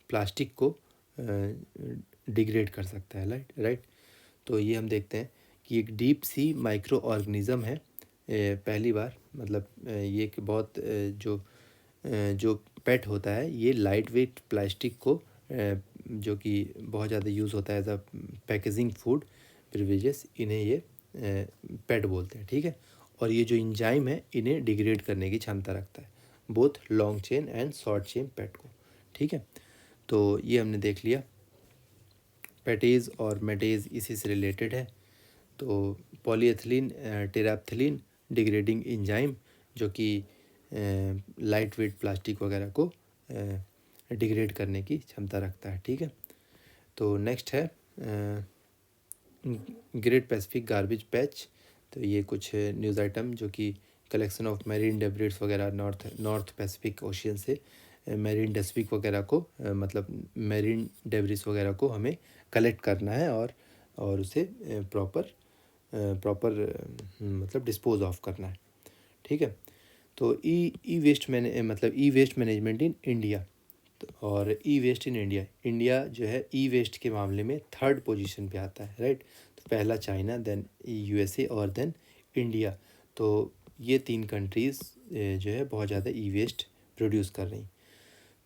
प्लास्टिक को डिग्रेड कर सकता है, राइट। तो ये हम देखते हैं कि एक डीप सी माइक्रो ऑर्गेनिज़म है, पहली बार मतलब ये एक बहुत जो पेट होता है, ये लाइट वेट प्लास्टिक को जो कि बहुत ज़्यादा यूज़ होता है as a packaging food privileges, इन्हें ये पेट बोलते हैं, ठीक है। और ये जो इंजाइम है इन्हें डिग्रेड करने की क्षमता रखता है, both long chain and short chain pet को, ठीक है। तो ये हमने देख लिया, पेटेज और मेटेज इसी से रिलेटेड है। तो पॉलीएथिलीन टेराप्थिलीन डिग्रेडिंग एंजाइम, जो कि लाइट वेट प्लास्टिक वगैरह को डिग्रेड करने की क्षमता रखता है, ठीक है। तो नेक्स्ट है ग्रेट पैसिफिक गार्बेज पैच। तो ये कुछ न्यूज़ आइटम जो कि कलेक्शन ऑफ मैरीन डेब्रिस वगैरह नॉर्थ पैसिफिक ओशियन से मैरीन डेस्पिक वगैरह को मतलब मैरीन डेब्रिस वगैरह को हमें कलेक्ट करना है और उसे प्रॉपर मतलब डिस्पोज ऑफ करना है, ठीक है। तो ई वेस्ट मैनेजमेंट इन इंडिया, और ई वेस्ट इन इंडिया जो है ई वेस्ट के मामले में 3rd पोजीशन पे आता है, राइट। तो पहला चाइना, देन यूएसए और देन इंडिया। तो ये 3 कंट्रीज़ जो है बहुत ज़्यादा ई वेस्ट प्रोड्यूस कर रही।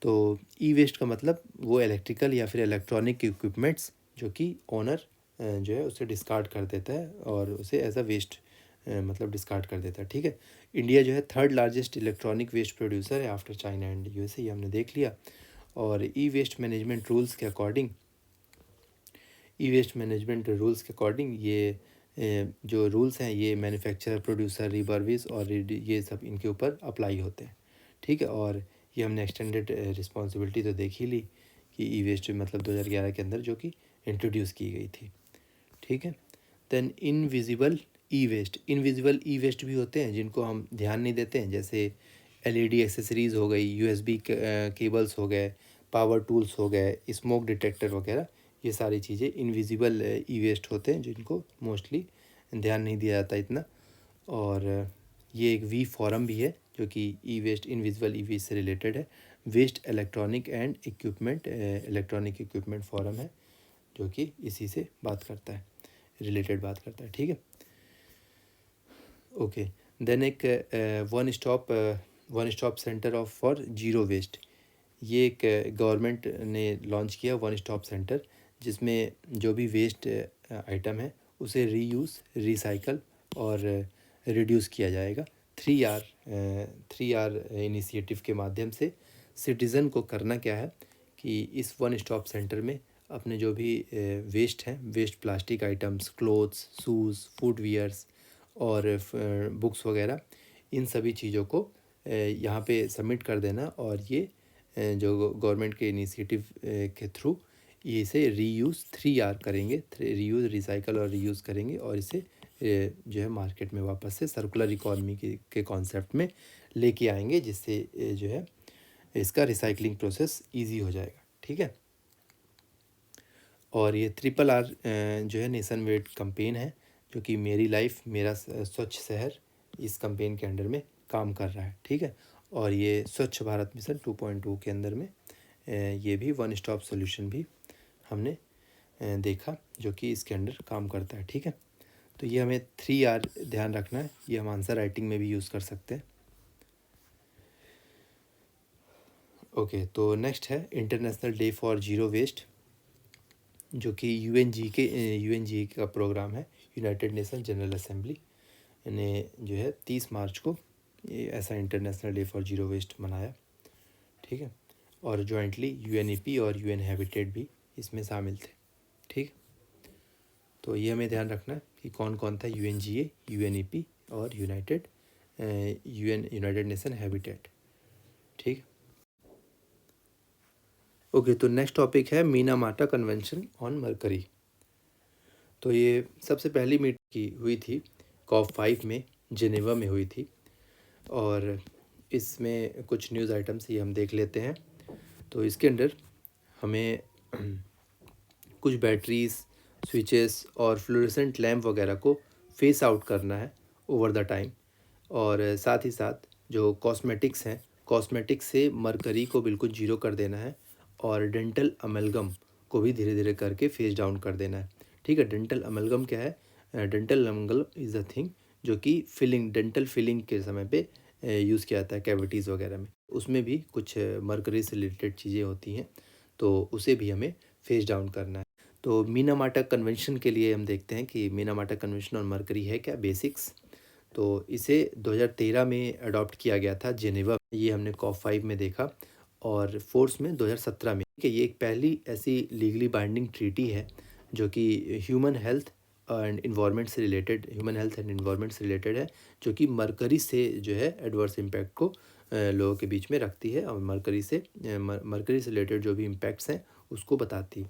तो ई वेस्ट का मतलब वो इलेक्ट्रिकल या फिर इलेक्ट्रॉनिक इक्विपमेंट्स जो कि ओनर जो है उसे डिस्कार्ड कर देता है और उसे एज अ वेस्ट मतलब डिस्कार्ड कर देता है, ठीक है। इंडिया जो है 3rd largest electronic waste producer है आफ्टर चाइना एंड यूएसए, ये हमने देख लिया। और ई वेस्ट मैनेजमेंट रूल्स के अकॉर्डिंग ये जो रूल्स हैं ये मैन्युफैक्चरर, प्रोड्यूसर, रिबर्विस और ये सब इनके ऊपर अप्लाई होते हैं, ठीक है। और ये हमने एक्सटेंडेड रिस्पॉन्सिबिलिटी तो देख ही ली कि ई वेस्ट मतलब 2011 के अंदर जो कि इंट्रोड्यूस की गई थी, ठीक है। देन इनविजिबल ई वेस्ट भी होते हैं जिनको हम ध्यान नहीं देते हैं, जैसे एलईडी एक्सेसरीज़ हो गई, यूएसबी केबल्स हो गए, पावर टूल्स हो गए, स्मोक डिटेक्टर वगैरह, ये सारी चीज़ें इनविजिबल ई वेस्ट होते हैं जिनको मोस्टली ध्यान नहीं दिया जाता इतना। और ये एक वी फॉरम भी है जो कि इनविजिबल ई वेस्ट से रिलेटेड है, वेस्ट इलेक्ट्रॉनिक इक्विपमेंट फॉरम है जो कि इसी से बात करता है, ठीक है। ओके, देन एक one stop centre for zero waste, ये एक गवर्नमेंट ने लॉन्च किया वन स्टॉप सेंटर, जिसमें जो भी वेस्ट आइटम है उसे रीयूज़, रिसाइकल और रिड्यूस किया जाएगा। 3R इनिशिएटिव के माध्यम से सिटीज़न को करना क्या है कि इस वन स्टॉप सेंटर में अपने जो भी वेस्ट हैं, waste plastic items, clothes, shoes, footwears और बुक्स वगैरह, इन सभी चीज़ों को यहाँ पे सबमिट कर देना, और ये जो गवर्नमेंट के इनिशिएटिव के थ्रू ये इसे रीयूज़ 3R करेंगे, रीयूज़, रिसाइकल और रीयूज़ करेंगे, और इसे जो है मार्केट में वापस से सर्कुलर इकॉनमी के कॉन्सेप्ट में लेके आएंगे, जिससे जो है इसका रिसाइकलिंग प्रोसेस इजी हो जाएगा, ठीक है। और ये RRR जो है नेशन वेड कंपेन है, जो कि मेरी लाइफ मेरा स्वच्छ शहर, इस कंपेन के अंडर में काम कर रहा है, ठीक है। और ये स्वच्छ भारत मिशन 2.2 के अंदर में ये भी वन स्टॉप सॉल्यूशन भी हमने देखा जो कि इसके अंडर काम करता है, ठीक है। तो ये हमें 3R ध्यान रखना है, ये हम आंसर राइटिंग में भी यूज़ कर सकते हैं। ओके, तो नेक्स्ट है international day for zero waste, जो कि यूएनजी का प्रोग्राम है, यूनाइटेड नेशन जनरल असेंबली ने जो है 30 मार्च को ये ऐसा international day for zero waste मनाया, ठीक है। और जॉइंटली यूएनईपी और यूएन हैबिटेट भी इसमें शामिल थे, ठीक। तो ये हमें ध्यान रखना है कि कौन कौन था, यूएनजीए, यूएनईपी और यूनाइटेड नेशन हैबिटेट, ठीक। ओके, तो नेक्स्ट टॉपिक है मिनामाटा कन्वेंशन ऑन मरकरी। तो ये सबसे पहली मीटिंग की हुई थी COP5 में, जिनेवा में हुई थी, और इसमें कुछ न्यूज़ आइटम्स ये हम देख लेते हैं। तो इसके अंदर हमें कुछ बैटरीज, स्विचेस और फ्लोरेसेंट लैम्प वगैरह को फेस आउट करना है ओवर द टाइम। और साथ ही साथ जो कॉस्मेटिक्स हैं, कॉस्मेटिक्स से मरकरी को बिल्कुल जीरो कर देना है। और डेंटल अमेलगम को भी धीरे धीरे करके फेस डाउन कर देना है। ठीक है, डेंटल अमेलगम क्या है? Dental amalgam is a thing जो कि फिलिंग, डेंटल फिलिंग के समय पे यूज़ किया जाता है कैविटीज़ वगैरह में। उसमें भी कुछ मरकरी से रिलेटेड चीज़ें होती हैं, तो उसे भी हमें फेस डाउन करना है। तो मीनामाटा कन्वेंशन के लिए हम देखते हैं कि मीनामाटा कन्वेंशन और मरकरी है क्या, बेसिक्स। तो इसे 2013 में अडॉप्ट किया गया था जेनेवा, ये हमने COP5 में देखा, और फोर्स में 2017 में। ठीक है, ये एक पहली ऐसी लीगली बाइंडिंग ट्रीटी है जो कि ह्यूमन हेल्थ एंड इन्वायरमेंट से रिलेटेड है, जो कि मरकरी से जो है एडवर्स इम्पैक्ट को लोगों के बीच में रखती है, और मरकरी से रिलेटेड जो भी इम्पैक्ट्स हैं उसको बताती है।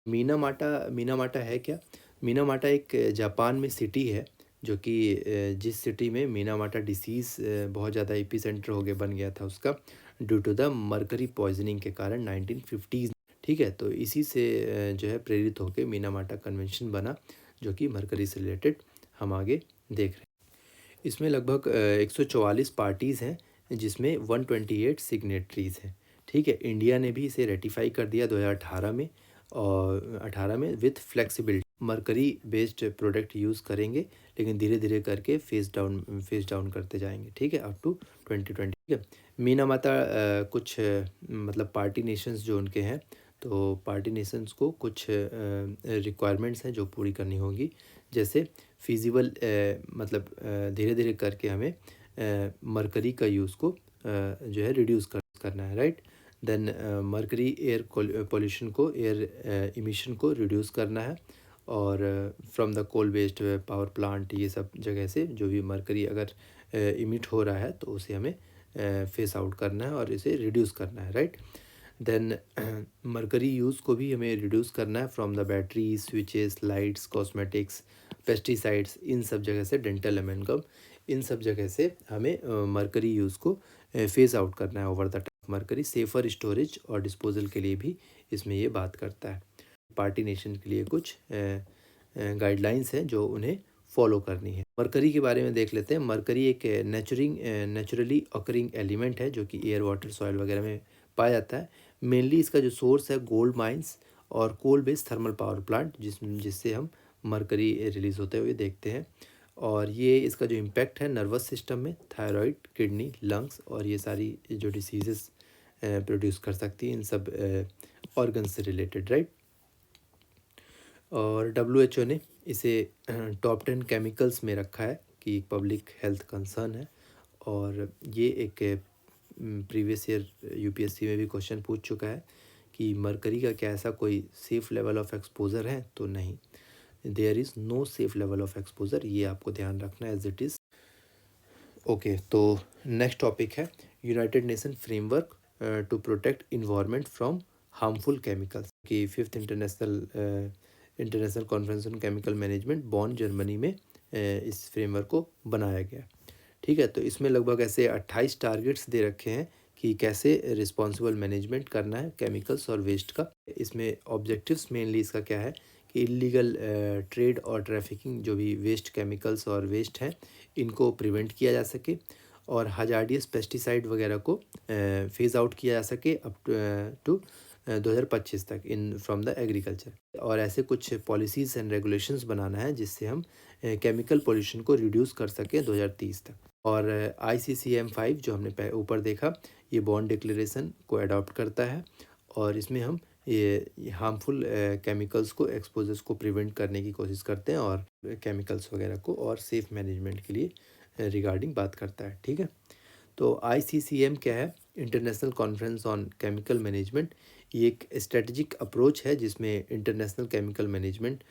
मीनामाटा है क्या? मीनामाटा एक जापान में सिटी है, जो कि जिस सिटी में मीनामाटा डिसीज़ बहुत ज़्यादा एपिसेंटर हो गया, बन गया था उसका, due to the mercury poisoning के कारण 1950s। ठीक है, तो इसी से जो है प्रेरित होकर मीनामाटा कन्वेंशन बना, जो कि मरकरी से रिलेटेड हम आगे देख रहे हैं। इसमें लगभग 144 पार्टीज़ हैं, जिसमें 128 सिग्नेटरीज़ हैं। ठीक है, इंडिया ने भी इसे रेटिफाई कर दिया 2018 में, और 18 में with flexibility. Mercury based product use करेंगे, लेकिन धीरे धीरे करके फेस डाउन करते जाएंगे। ठीक है, अप टू 2020। ठीक है, मीनामाता कुछ मतलब पार्टी नेशंस जो उनके हैं, तो पार्टी नेशंस को कुछ रिक्वायरमेंट्स हैं जो पूरी करनी होगी। जैसे फिजिबल मतलब धीरे धीरे करके हमें मरकरी का यूज़ को जो है रिड्यूस करना है, right. Then mercury air pollution को, एयर इमिशन को रिड्यूस करना है। और from the coal based power plant, ये सब जगह से जो भी मरकरी अगर इमिट हो रहा है, तो उसे हमें फेस आउट करना है और इसे रिड्यूस करना है, राइट। देन मरकरी यूज़ को भी हमें रिड्यूस करना है from the battery, switches, lights, cosmetics, pesticides, इन सब जगह से, डेंटल एमेलगम, इन सब जगह से हमें मरकरी यूज़ को फेस आउट करना है over the time. Mercury safer storage और डिस्पोजल के लिए भी इसमें ये बात करता है। पार्टी नेशन के लिए कुछ गाइडलाइंस हैं जो उन्हें फॉलो करनी है। मरकरी के बारे में देख लेते हैं। मरकरी एक नेचुरली ऑकरिंग एलिमेंट है, जो कि एयर, वाटर, सॉइल वगैरह में पाया जाता है। मेनली इसका जो सोर्स है गोल्ड माइंस और coal based thermal power plant, जिससे हम मरकरी रिलीज़ होते हुए देखते हैं। और ये इसका जो इम्पैक्ट है नर्वस सिस्टम में, थायराइड, किडनी, लंग्स और ये सारी जो डिसीजेस प्रोड्यूस कर सकती हैं, इन सब ऑर्गन्स से रिलेटेड, राइट। और WHO ने इसे टॉप 10 केमिकल्स में रखा है कि पब्लिक हेल्थ कंसर्न है। और ये एक प्रीवियस ईयर UPSC में भी क्वेश्चन पूछ चुका है कि मरकरी का क्या ऐसा कोई सेफ़ लेवल ऑफ एक्सपोजर है? तो नहीं, there is no safe level of exposure, ये आपको ध्यान रखना है एज इट इज़। ओके, तो नेक्स्ट टॉपिक है United Nation framework to protect environment from harmful chemicals, की 5th international conference on chemical management Bonn, Germany में इस फ्रेमवर्क को बनाया गया। ठीक है, तो इसमें लगभग ऐसे 28 टारगेट्स दे रखे हैं कि कैसे रिस्पॉन्सिबल मैनेजमेंट करना है केमिकल्स और वेस्ट का। इसमें ऑब्जेक्टिव्स मेनली इसका क्या है कि इलीगल ट्रेड और ट्रैफिकिंग, जो भी वेस्ट केमिकल्स और वेस्ट हैं, इनको प्रिवेंट किया जा सके, और हजार्डियस पेस्टिसाइड वगैरह को फेज आउट किया जा सके अप टू 2025 तक इन फ्रॉम द एग्रीकल्चर। और ऐसे कुछ पॉलिसीज़ एंड रेगुलेशंस बनाना है जिससे हम केमिकल पोल्यूशन को रिड्यूस कर सकें 2030 तक। और ICCM5 जो हमने ऊपर देखा, ये बॉन्ड डिक्लेरेशन को अडॉप्ट करता है, और इसमें हम ये हार्मफुल केमिकल्स को, एक्सपोजर्स को प्रिवेंट करने की कोशिश करते हैं, और केमिकल्स वगैरह को और सेफ मैनेजमेंट के लिए रिगार्डिंग बात करता है। ठीक है, तो ICCM क्या है? International conference on chemical management. ये एक स्ट्रेटजिक अप्रोच है जिसमें international chemical management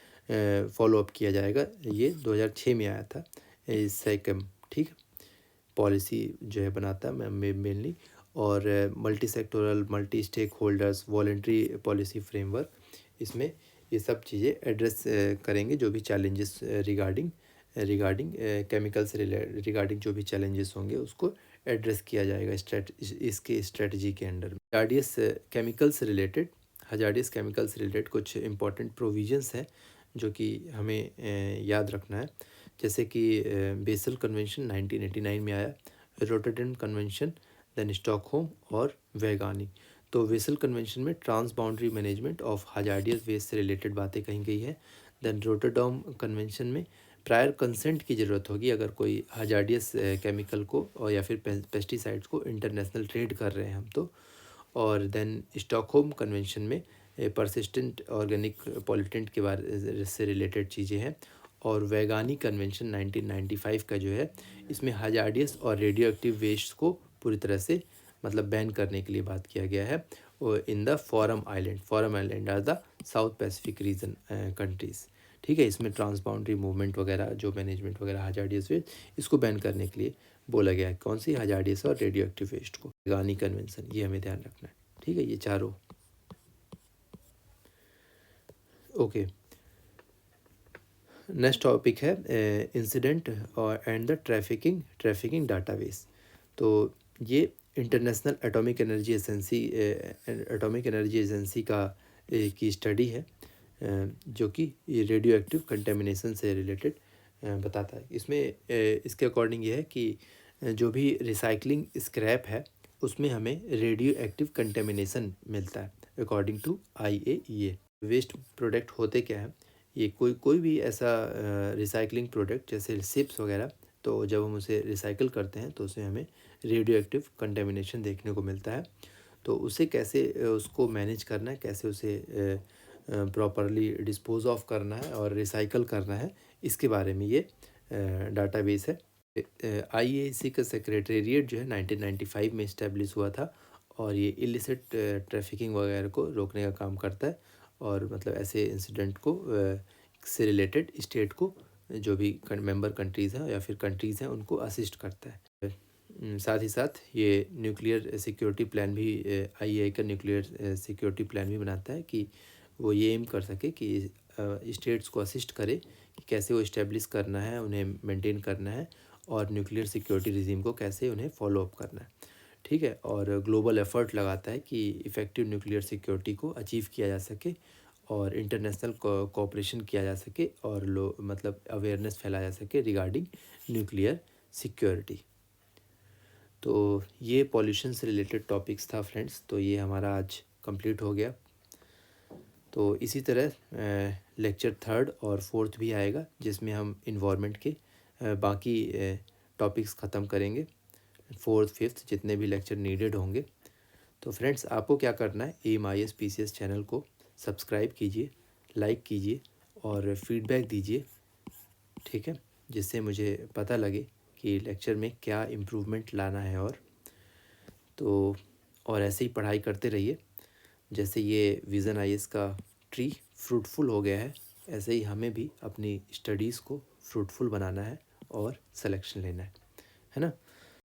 follow up किया जाएगा। ये 2006 में आया था, SECM। ठीक, पॉलिसी जो है बनाता है मेनली, और multi sectoral, multi stakeholders, voluntary policy framework, इसमें ये सब चीज़ें एड्रेस करेंगे, जो भी चैलेंजेस रिगार्डिंग केमिकल से रिगार्डिंग जो भी चैलेंजेस होंगे उसको एड्रेस किया जाएगा इसके स्ट्रेटजी के under. Hazardous chemicals related, hazardous chemicals related कुछ इंपॉर्टेंट प्रोविजंस हैं जो कि हमें याद रखना है। जैसे कि बेसल कन्वेंशन 1989 में आया, रोटरडैम कन्वेंशन, देन स्टॉकहोम और वैगानी। तो बेसल कन्वेंशन में transboundary management of hazardous waste से रिलेटेड बातें कही गई है। देन रोटरडैम कन्वेंशन में प्रायर कंसेंट की ज़रूरत होगी अगर कोई हजार्डियस केमिकल को और या फिर पेस्टिसाइड्स को इंटरनेशनल ट्रेड कर रहे हैं हम तो। और देन स्टॉकहोम कन्वेंशन में परसिस्टेंट ऑर्गेनिक पॉल्यूटेंट के बारे से रिलेटेड चीज़ें हैं। और वैगानी कन्वेंशन 1995 का जो है, इसमें हजार्डियस और रेडियो एक्टिव वेस्ट को पूरी तरह से मतलब बैन करने के लिए बात किया गया है। और in the forum island are the South Pacific region countries. ठीक है, इसमें ट्रांसबाउंड्री मूवमेंट वगैरह जो मैनेजमेंट वगैरह हजार्डियस वेस्ट, इसको बैन करने के लिए बोला गया है। कौन सी? हजार्डियस और रेडियो एक्टिव वेस्ट को। वैगानी कन्वेंशन, ये हमें ध्यान रखना है। ठीक है, ये चारों। ओके, नेक्स्ट टॉपिक है इंसिडेंट और एंड द ट्रैफिकिंग डाटाबेस। तो ये इंटरनेशनल एटॉमिक एनर्जी एजेंसी का की स्टडी है जो कि रेडियो एक्टिव कंटेमिनेशन से रिलेटेड बताता है। इसमें इसके अकॉर्डिंग ये है कि जो भी रिसाइकलिंग स्क्रैप है उसमें हमें रेडियो एक्टिव कंटेमिनेशन मिलता है according to IAEA। Waste product होते क्या है? ये कोई भी ऐसा रिसाइकलिंग प्रोडक्ट जैसे सिप्स वगैरह, तो जब हम उसे रिसाइकिल करते हैं तो उसमें हमें रेडियो एक्टिव कंटेमिनेशन देखने को मिलता है। तो उसे कैसे उसको मैनेज करना है, कैसे उसे प्रॉपरली डिस्पोज ऑफ करना है और रिसाइकल करना है, इसके बारे में ये डाटाबेस है। IAEA का सेक्रेटेरिएट जो है 1995 में इस्टेब्लिश हुआ था और ये इलिसिट ट्रैफिकिंग वगैरह को रोकने का काम करता है और मतलब ऐसे इंसिडेंट को से रिलेटेड स्टेट को जो भी मेंबर कंट्रीज़ हैं या फिर कंट्रीज़ हैं उनको असिस्ट करता है। साथ ही साथ ये न्यूक्लियर सिक्योरिटी प्लान भी IAEA का न्यूक्लियर सिक्योरिटी प्लान भी बनाता है कि वो ये एम कर सके कि स्टेट्स को असिस्ट करे कि कैसे वो इस्टेब्लिश करना है, उन्हें मेंटेन करना है और न्यूक्लियर सिक्योरिटी रिजीम को कैसे उन्हें फॉलो अप करना है। ठीक है, और ग्लोबल एफर्ट लगाता है कि इफ़ेक्टिव न्यूक्लियर सिक्योरिटी को अचीव किया जा सके और इंटरनेशनल कोऑपरेशन किया जा सके और मतलब अवेयरनेस फैलाया जा सके रिगार्डिंग न्यूक्लियर सिक्योरिटी। तो ये पॉल्यूशन से रिलेटेड टॉपिक्स था फ्रेंड्स। तो ये हमारा आज कंप्लीट हो गया। तो इसी तरह लेक्चर 3rd और 4th भी आएगा जिसमें हम इन्वायरमेंट के बाकी टॉपिक्स ख़त्म करेंगे। 4th 5th जितने भी लेक्चर नीडेड होंगे। तो फ्रेंड्स, आपको क्या करना है, AIM IAS PCS चैनल को सब्सक्राइब कीजिए, लाइक कीजिए और फीडबैक दीजिए। ठीक है, जिससे मुझे पता लगे कि लेक्चर में क्या इम्प्रूवमेंट लाना है। और ऐसे ही पढ़ाई करते रहिए। जैसे ये विज़न IAS का ट्री फ्रूटफुल हो गया है, ऐसे ही हमें भी अपनी स्टडीज़ को फ्रूटफुल बनाना है और सिलेक्शन लेना है ना।